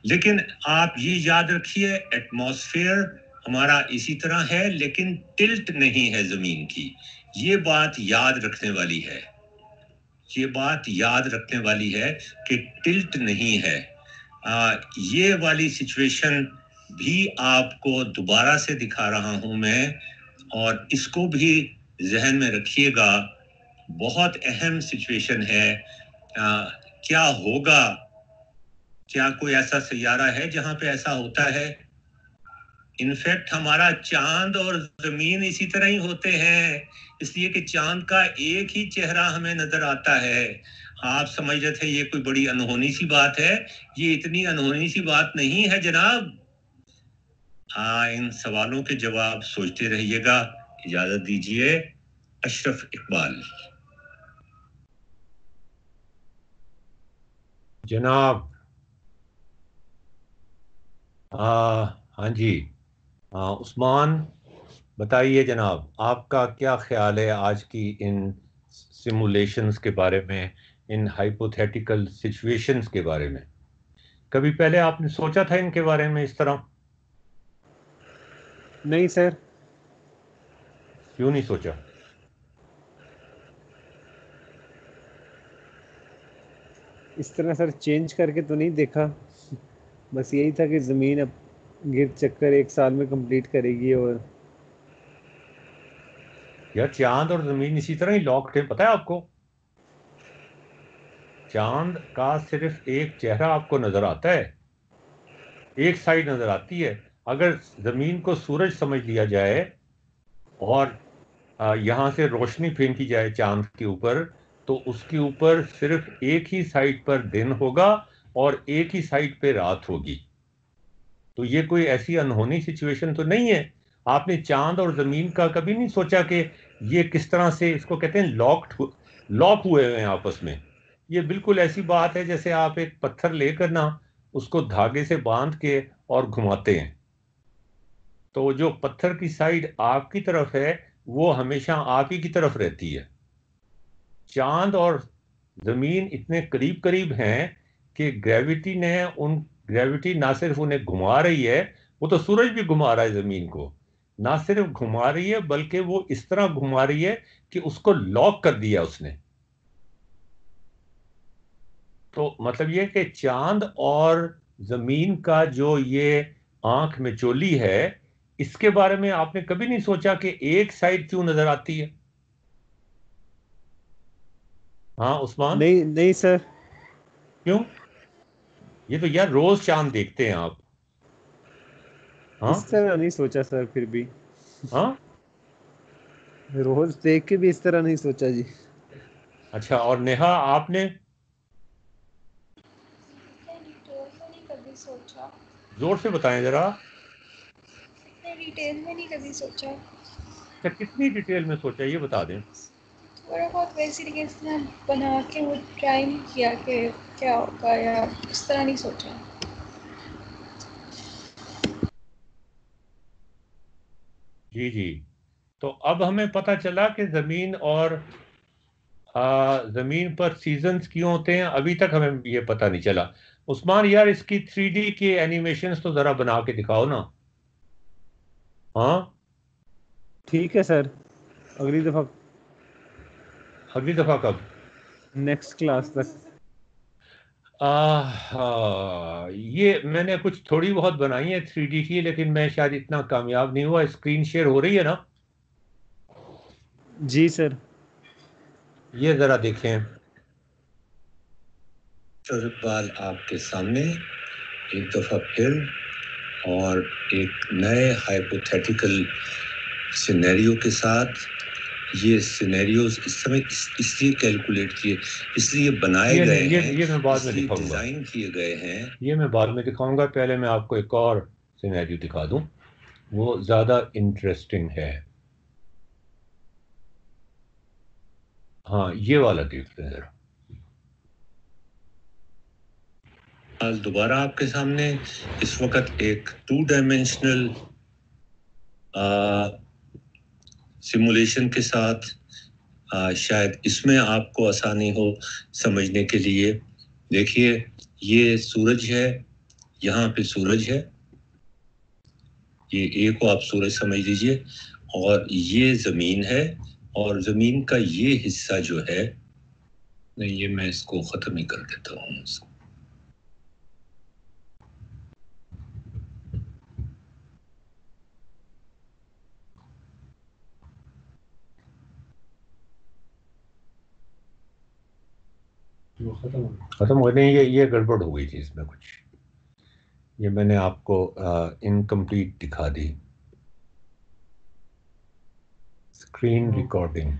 लेकिन आप ये याद रखिए, एटमॉस्फेयर हमारा इसी तरह है, लेकिन टिल्ट नहीं है जमीन की। ये बात याद रखने वाली है, ये बात याद रखने वाली है कि टिल्ट नहीं है। ये वाली सिचुएशन भी आपको दोबारा से दिखा रहा हूं मैं, और इसको भी जहन में रखिएगा, बहुत अहम सिचुएशन है। क्या होगा, क्या कोई ऐसा सैयारा है जहां पे ऐसा होता है? इनफैक्ट हमारा चांद और जमीन इसी तरह ही होते हैं, इसलिए कि चांद का एक ही चेहरा हमें नजर आता है। आप समझ रहे थे ये कोई बड़ी अनहोनी सी बात है, ये इतनी अनहोनी सी बात नहीं है जनाब। इन सवालों के जवाब सोचते रहिएगा। इजाजत दीजिए, अशरफ इकबाल। जनाब हाँ जी, उस्मान बताइए जनाब, आपका क्या ख्याल है आज की इन सिमुलेशंस के बारे में इन हाइपोथेटिकल सिचुएशंस के बारे में? कभी पहले आपने सोचा था इनके बारे में इस तरह? नहीं सर। क्यों नहीं सोचा? इस तरह सर चेंज करके तो नहीं देखा, बस यही था कि ज़मीन अब गिर चक्कर 1 साल में कंप्लीट करेगी। और यार चांद और जमीन इसी तरह ही लॉक्ड है, पता है आपको? चांद का सिर्फ एक चेहरा आपको नजर आता है, एक साइड नजर आती है। अगर जमीन को सूरज समझ लिया जाए और यहां से रोशनी फेंकी जाए चांद के ऊपर, तो उसके ऊपर सिर्फ एक ही साइड पर दिन होगा और एक ही साइड पे रात होगी। तो ये कोई ऐसी अनहोनी सिचुएशन तो नहीं है। आपने चांद और जमीन का कभी नहीं सोचा कि ये किस तरह से, इसको कहते हैं लॉक हुए हैं आपस में। ये बिल्कुल ऐसी बात है जैसे आप एक पत्थर लेकर ना उसको धागे से बांध के और घुमाते हैं, तो जो पत्थर की साइड आपकी तरफ है वो हमेशा आप ही की तरफ रहती है। चांद और जमीन इतने करीब करीब हैं कि ग्रेविटी ना सिर्फ उन्हें घुमा रही है, वो तो सूरज भी घुमा रहा है जमीन को। ना सिर्फ घुमा रही है बल्कि वो इस तरह घुमा रही है कि उसको लॉक कर दिया उसने। तो मतलब ये कि चांद और जमीन का जो ये आंख में चोली है, इसके बारे में आपने कभी नहीं सोचा कि एक साइड क्यों नजर आती है? हाँ उस्मान, नहीं नहीं सर। क्यों? ये तो यार रोज चांद देखते हैं आप। हाँ इस तरह नहीं सोचा सर, फिर भी हाँ। रोज देख के भी इस तरह नहीं सोचा जी। अच्छा, और नेहा आपने? इतने डिटेल में नहीं कभी सोचा, जोर से बताएं जरा। इतने डिटेल में नहीं कभी सोचा। अच्छा, कितनी डिटेल में सोचा ये बता दें। थोड़ा बहुत वैसी तरीके से बना के वो ट्राई नहीं किया कि क्या होगा, या इस तरह नहीं सोचा। जी जी। तो अब हमें पता चला कि जमीन पर सीजन्स क्यों होते हैं, अभी तक हमें ये पता नहीं चला। उस्मान यार इसकी 3D की एनिमेशंस तो जरा बना के दिखाओ ना। हाँ, ठीक है सर, अगली दफ़ा, अगली दफा कब? नेक्स्ट क्लास तक। ये मैंने कुछ थोड़ी बहुत बनाई है 3D की, लेकिन मैं शायद इतना कामयाब नहीं हुआ। स्क्रीन शेयर हो रही है ना? जी सर। ये जरा देखें। डॉक्टर इकबाल आपके सामने एक दफा फिर और एक नए हाइपोथेटिकल सिनेरियो के साथ। ये सिनेरियोज इस समय इसलिए कैलकुलेट किए, इसलिए बनाए गए हैं, ये मैं बाद में इसलिए दिखाऊंगा। डिजाइन किए गए हैं। ये मैं बाद में दिखाऊंगा, पहले मैं आपको एक और सिनेरियो दिखा दूं, वो ज्यादा इंटरेस्टिंग है। हाँ, ये वाला देखते हैं जरा। आज दोबारा आपके सामने इस वक्त एक 2 डायमेंशनल सिमुलेशन के साथ। शायद इसमें आपको आसानी हो समझने के लिए। देखिए, ये सूरज है, यहाँ पे सूरज है, ये ए को आप सूरज समझ लीजिए, और ये जमीन है, और जमीन का ये हिस्सा जो है, नहीं ये मैं इसको खत्म ही कर देता हूँ इसको। खत्म हो नहीं, ये गड़बड़ हो गई थी इसमें कुछ। ये मैंने आपको इनकम्प्लीट दिखा दी स्क्रीन रिकॉर्डिंग।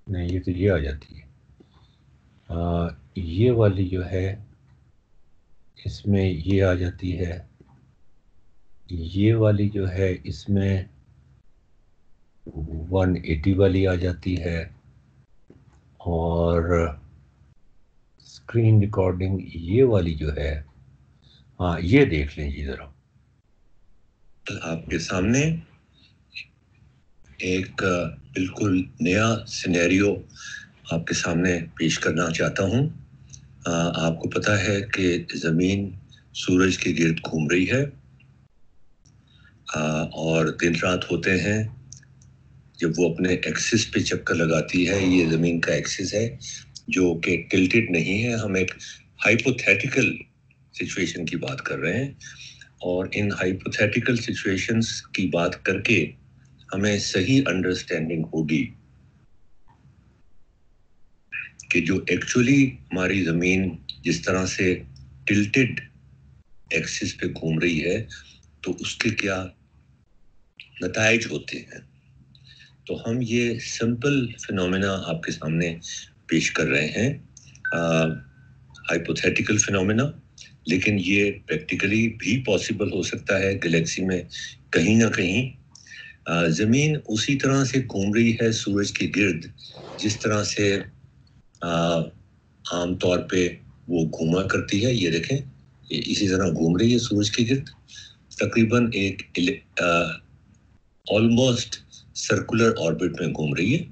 नहीं, ये तो ये आ जाती है। ये वाली जो है इसमें ये आ जाती है। ये वाली जो है इसमें 180 वाली आ जाती है। और स्क्रीन रिकॉर्डिंग ये वाली जो है, हाँ ये देख लें जी ज़रा। आपके सामने एक बिल्कुल नया सिनेरियो आपके सामने पेश करना चाहता हूं। आपको पता है कि ज़मीन सूरज के गिर्द घूम रही है और दिन रात होते हैं जब वो अपने एक्सिस पे चक्कर लगाती है। ये ज़मीन का एक्सिस है जो कि टिल्टेड नहीं है। हम एक हाइपोथेटिकल सिचुएशन की बात कर रहे हैं और इन हाइपोथेटिकल सिचुएशंस की बात करके हमें सही अंडरस्टैंडिंग होगी कि जो एक्चुअली हमारी ज़मीन जिस तरह से टिल्टेड एक्सिस पे घूम रही है तो उसके क्या नताइज होते हैं। तो हम ये सिंपल फिनोमेना आपके सामने पेश कर रहे हैं, हाइपोथेटिकल फिनोमेना, लेकिन ये प्रैक्टिकली भी पॉसिबल हो सकता है। गैलेक्सी में कहीं ना कहीं ज़मीन उसी तरह से घूम रही है सूरज के गिर्द जिस तरह से आम तौर पे वो घूमा करती है। ये देखें, ये इसी तरह घूम रही है सूरज के गिर्द, तकरीबन एक ऑलमोस्ट सर्कुलर ऑर्बिट में घूम रही है।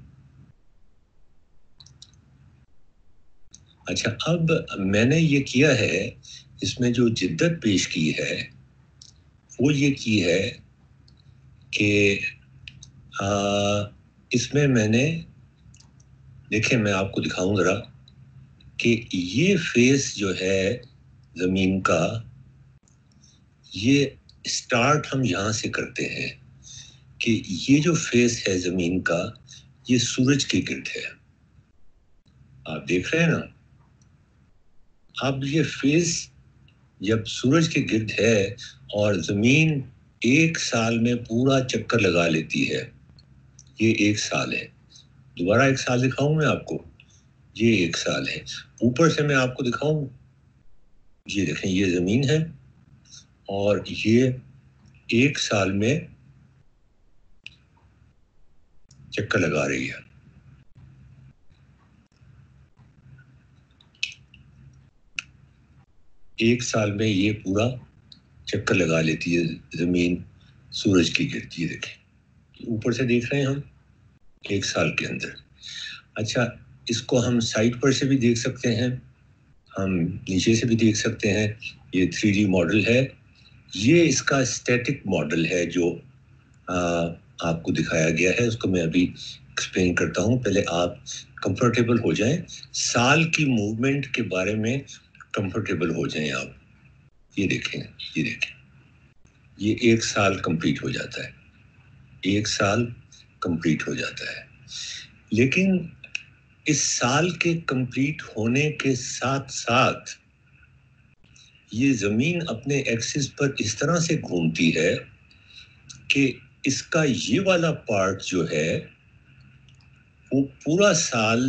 अच्छा, अब मैंने ये किया है, इसमें जो जिद्दत पेश की है वो ये की है कि इसमें मैंने, देखें मैं आपको दिखाऊं जरा कि ये फेस जो है ज़मीन का, ये स्टार्ट हम यहाँ से करते हैं कि ये जो फेस है ज़मीन का ये सूरज के गिर्द है। आप देख रहे हैं ना। अब ये फेस जब सूरज के गिर्द है और ज़मीन एक साल में पूरा चक्कर लगा लेती है, ये एक साल है। दोबारा एक साल दिखाऊं मैं आपको, ये एक साल है। ऊपर से मैं आपको दिखाऊं, ये देखें, ये ज़मीन है और ये एक साल में चक्कर लगा रही है। एक साल में ये पूरा चक्कर लगा लेती है ज़मीन सूरज की गिर्द। ये देखें, ऊपर से देख रहे हैं हम, एक साल के अंदर। अच्छा, इसको हम साइड पर से भी देख सकते हैं, हम नीचे से भी देख सकते हैं। ये 3D मॉडल है, ये इसका स्टैटिक मॉडल है जो आपको दिखाया गया है। उसको मैं अभी एक्सप्लेन करता हूँ, पहले आप कंफर्टेबल हो जाएं, साल की मूवमेंट के बारे में कंफर्टेबल हो जाएं आप। ये देखें, ये देखें, ये एक साल कंप्लीट हो जाता है, एक साल कंप्लीट हो जाता है। लेकिन इस साल के कंप्लीट होने के साथ साथ ये ज़मीन अपने एक्सिस पर इस तरह से घूमती है कि इसका ये वाला पार्ट जो है वो पूरा साल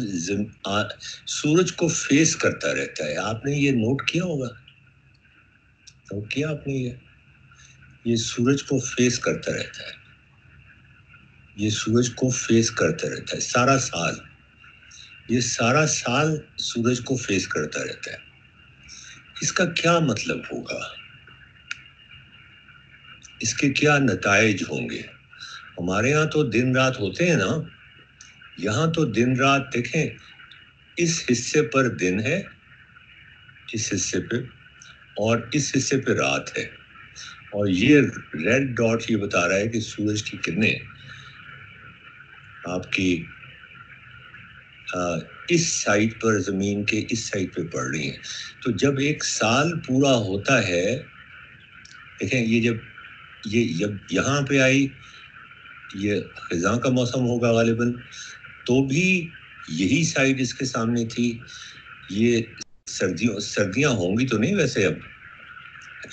सूरज को फेस करता रहता है। आपने ये नोट किया होगा, नोट किया आपने? ये सूरज को फेस करता रहता है, ये सूरज को फेस करता रहता है सारा साल। ये सारा साल सूरज को फेस करता रहता है। इसका क्या मतलब होगा, इसके क्या नताइज होंगे? हमारे यहाँ तो दिन रात होते हैं ना, यहाँ तो दिन रात देखें, इस हिस्से पर दिन है, इस हिस्से पे, और इस हिस्से पे रात है। और ये रेड डॉट ये बता रहा है कि सूरज की किरणें आपकी इस साइड पर, ज़मीन के इस साइड पे पड़ रही हैं। तो जब एक साल पूरा होता है, देखें, ये जब यहाँ पे आई, ये खिज़ां का मौसम होगा गालिबन, तो भी यही साइड इसके सामने थी। ये सर्दियाँ होंगी तो नहीं वैसे अब,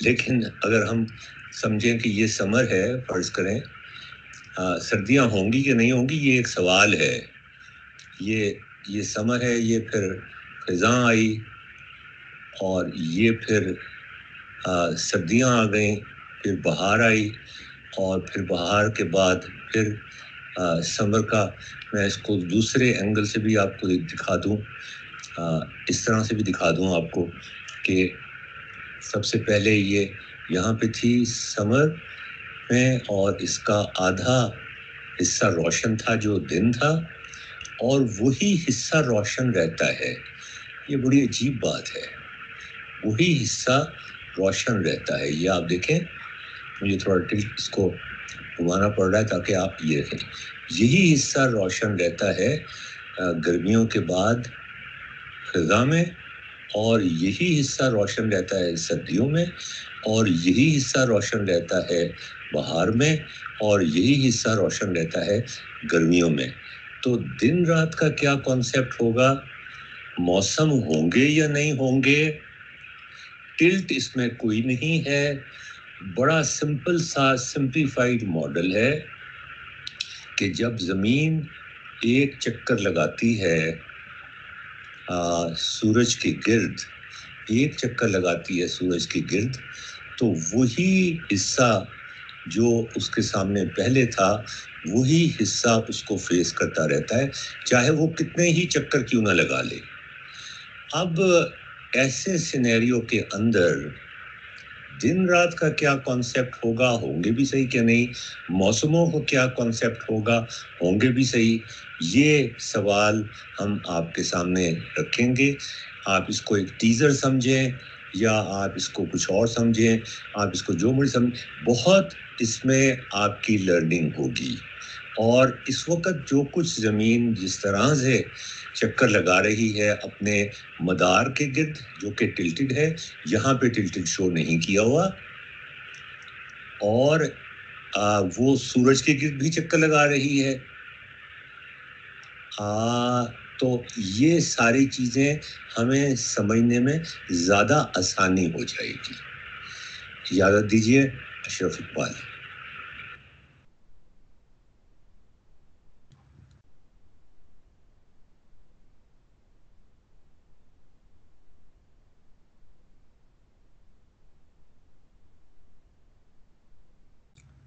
लेकिन अगर हम समझें कि ये समर है, फर्ज करें, सर्दियाँ होंगी कि नहीं होंगी ये एक सवाल है। ये समर है, ये फिर खिज़ां आई और ये फिर सर्दियाँ आ गई, फिर बहार आई और फिर बहार के बाद फिर समर का। मैं इसको दूसरे एंगल से भी आपको दिखा दूं, इस तरह से भी दिखा दूं आपको कि सबसे पहले ये यहाँ पे थी समर में, और इसका आधा हिस्सा रोशन था जो दिन था, और वही हिस्सा रोशन रहता है। ये बड़ी अजीब बात है, वही हिस्सा रोशन रहता है। ये आप देखें, मुझे थोड़ा टिल्ट इसको घुमाना पड़ रहा है ताकि आप ये देखें, यही हिस्सा रोशन रहता है गर्मियों के बाद खिज़ा में, और यही हिस्सा रोशन रहता है सर्दियों में, और यही हिस्सा रोशन रहता है बहार में, और यही हिस्सा रोशन रहता है गर्मियों में। तो दिन रात का क्या कॉन्सेप्ट होगा, मौसम होंगे या नहीं होंगे, टिल्ट इसमें कोई नहीं है। बड़ा सिंपल सा सिंप्लीफाइड मॉडल है कि जब ज़मीन एक चक्कर लगाती है सूरज के गिर्द, एक चक्कर लगाती है सूरज के गिर्द, तो वही हिस्सा जो उसके सामने पहले था, वही हिस्सा उसको फेस करता रहता है, चाहे वो कितने ही चक्कर क्यों ना लगा ले। अब ऐसे सिनेरियो के अंदर दिन रात का क्या कॉन्सेप्ट होगा, होंगे भी सही क्या नहीं, मौसमों को क्या कॉन्सेप्ट होगा, होंगे भी सही, ये सवाल हम आपके सामने रखेंगे। आप इसको एक टीज़र समझें या आप इसको कुछ और समझें, आप इसको जो मर्जी समझें, बहुत इसमें आपकी लर्निंग होगी। और इस वक्त जो कुछ ज़मीन जिस तरह से चक्कर लगा रही है अपने मदार के गिर्द, जो कि टिल्टेड है, यहाँ पे टिल्टेड शो नहीं किया हुआ, और वो सूरज के गिर्द भी चक्कर लगा रही है। तो ये सारी चीज़ें हमें समझने में ज़्यादा आसानी हो जाएगी। इजाज़त दीजिए, अशरफ इकबाल।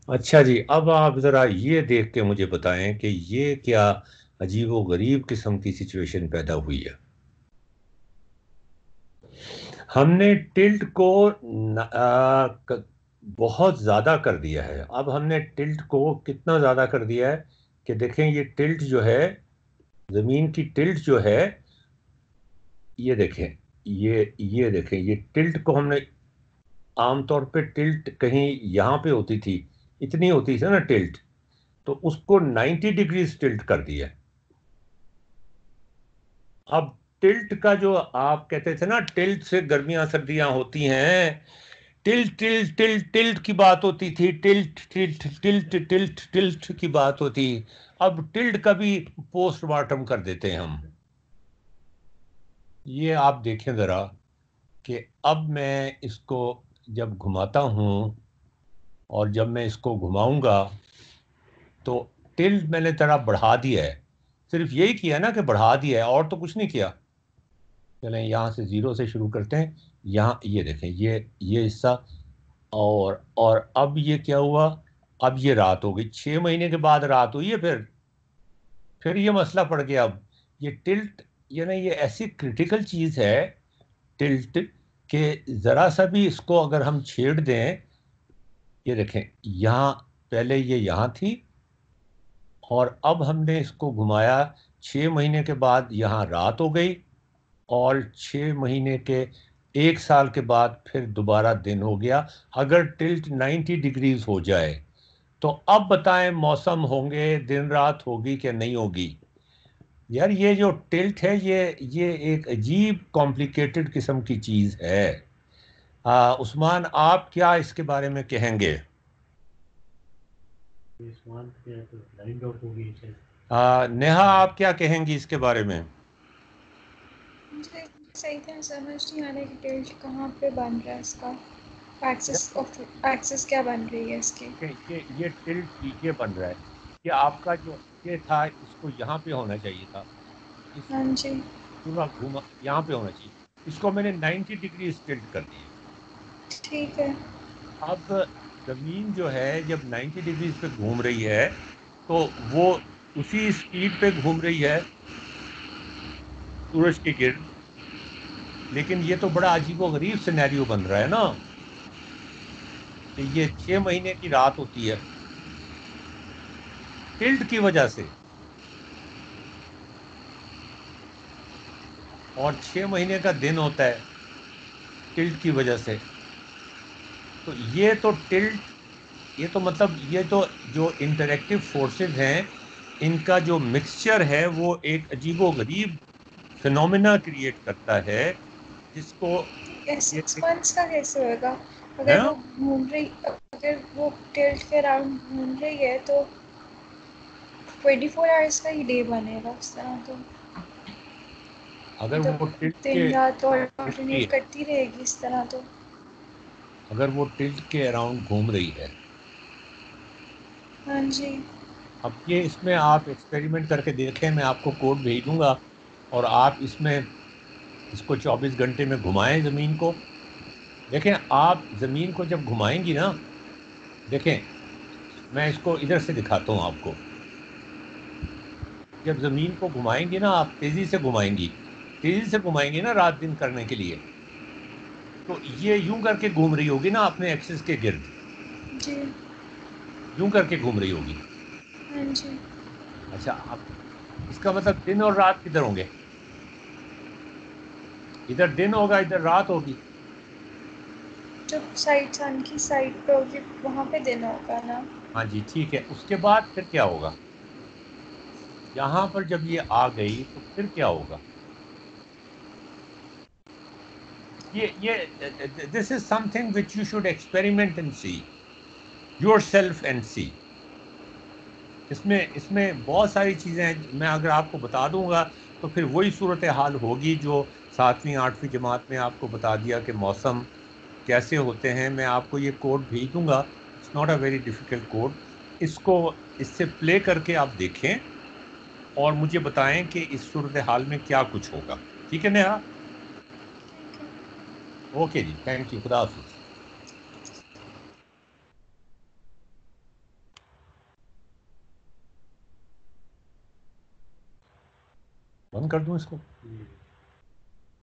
अच्छा जी, अब आप ज़रा ये देख के मुझे बताएं कि ये क्या अजीबो गरीब किस्म की सिचुएशन पैदा हुई है। हमने टिल्ट को बहुत ज़्यादा कर दिया है। अब हमने टिल्ट को कितना ज़्यादा कर दिया है कि देखें, ये टिल्ट जो है, ज़मीन की टिल्ट जो है, ये देखें, ये देखें, ये टिल्ट को हमने आमतौर पे टिल्ट कहीं यहाँ पे होती थी, इतनी होती थी ना टिल्ट, तो उसको 90 डिग्री टिल्ट कर दिया। अब टिल्ट का जो आप कहते थे ना, टिल्ट से गर्मियां सर्दियां होती हैं, टिल्ट टिल्ट टिल्ट टिल्ट की बात होती थी, tilt tilt tilt tilt tilt की बात होती। अब टिल्ट का भी पोस्टमार्टम कर देते हैं हम। ये आप देखें ज़रा कि अब मैं इसको जब घुमाता हूँ, और जब मैं इसको घुमाऊंगा, तो टिल्ट मैंने तरह बढ़ा दिया है, सिर्फ यही किया ना कि बढ़ा दिया है, और तो कुछ नहीं किया। चलें यहाँ से ज़ीरो से शुरू करते हैं। यहाँ ये देखें, ये हिस्सा, और अब ये क्या हुआ, अब ये रात हो गई, 6 महीने के बाद रात हुई है, फिर ये मसला पड़ गया। अब ये टिल्ट, यानी ये ऐसी क्रिटिकल चीज़ है टिल्ट, कि ज़रा सा भी इसको अगर हम छेड़ दें, ये देखें, यहाँ पहले ये यहाँ थी, और अब हमने इसको घुमाया, 6 महीने के बाद यहाँ रात हो गई, और 6 महीने के 1 साल के बाद फिर दोबारा दिन हो गया। अगर टिल्ट 90 डिग्रीज हो जाए, तो अब बताएं मौसम होंगे, दिन रात होगी कि नहीं होगी। यार ये जो टिल्ट है, ये एक अजीब कॉम्प्लिकेटेड किस्म की चीज़ है। उस्मान, आप क्या इसके बारे में कहेंगे? नेहा, आप क्या कहेंगी इसके बारे में? मुझे सही तरह समझ नहीं आ रहा कि टिल्ट कहाँ पे बन रहा है, इसका एक्सिस क्या बन रही है इसकी। ये टिल्ट ये बन रहा है कि आपका जो ये था, इसको यहाँ पे होना चाहिए था, हाँ जी, पूरा घूमा यहाँ पे होना चाहिए, इसको मैंने 90 डिग्री टिल्ट कर दिया। ठीक है। अब ज़मीन जो है जब 90 डिग्री पे घूम रही है, तो वो उसी स्पीड पे घूम रही है सूरज के गिर्द। लेकिन ये तो बड़ा अजीबो गरीब सिनेरियो बन रहा है ना। कि ये 6 महीने की रात होती है टिल्ट की वजह से, और 6 महीने का दिन होता है टिल्ट की वजह से। तो ये तो टिल्ट, ये तो मतलब ये तो जो इंटरेक्टिव फोर्सेस हैं, इनका जो मिक्सचर है वो एक अजीबोगरीब फिनोमिना क्रिएट करता है, जिसको ये ये 6 मंथ्स का कैसे होगा? है अगर वो घूम रही, अगर वो टिल्ट के अराउंड घूम रही है तो 24 आवर्स का ही डे बनेगा उस तरह तो। अगर वो मतलब टिल्ट के दिन रात घूम रही ऑल्टरनेट है, करती रहेगी इस तरह तो। अगर वो टिल्ट के अराउंड घूम रही है, हाँ जी। अब ये इसमें आप एक्सपेरिमेंट करके देखें, मैं आपको कोड भेज दूंगा, और आप इसमें इसको 24 घंटे में घुमाएं जमीन को। देखें, आप जमीन को जब घुमाएंगी ना, देखें, मैं इसको इधर से दिखाता हूं आपको। जब जमीन को घुमाएंगी ना, आप तेजी से घुमाएंगी, तेजी से घुमाएंगी ना रात दिन करने के लिए, तो ये यूं करके घूम रही होगी ना अपने एक्सिस के गिर्द, जी। यूं करके घूम रही होगी। हाँ जी। अच्छा, अब इसका मतलब दिन और रात किधर होंगे? इधर दिन होगा, इधर रात होगी। जो साइड सन की साइड पे होगी वहाँ पे दिन होगा ना। हाँ जी, ठीक है। उसके बाद फिर क्या होगा? यहां पर जब ये आ गई तो फिर क्या होगा? ये this is something which you should experiment and see yourself and see. इसमें इसमें बहुत सारी चीजें हैं, मैं अगर आपको बता दूंगा तो फिर वही सूरत हाल होगी जो 7वीं 8वीं जमात में आपको बता दिया कि मौसम कैसे होते हैं। मैं आपको ये कोड भेज दूंगा, it's not a very difficult code. इसको इससे प्ले करके आप देखें और मुझे बताएं कि इस सूरत हाल में क्या कुछ होगा। ठीक है नेहा? ओके जी, थैंक यू, खुदा हाफिज। बंद कर दूं इसको?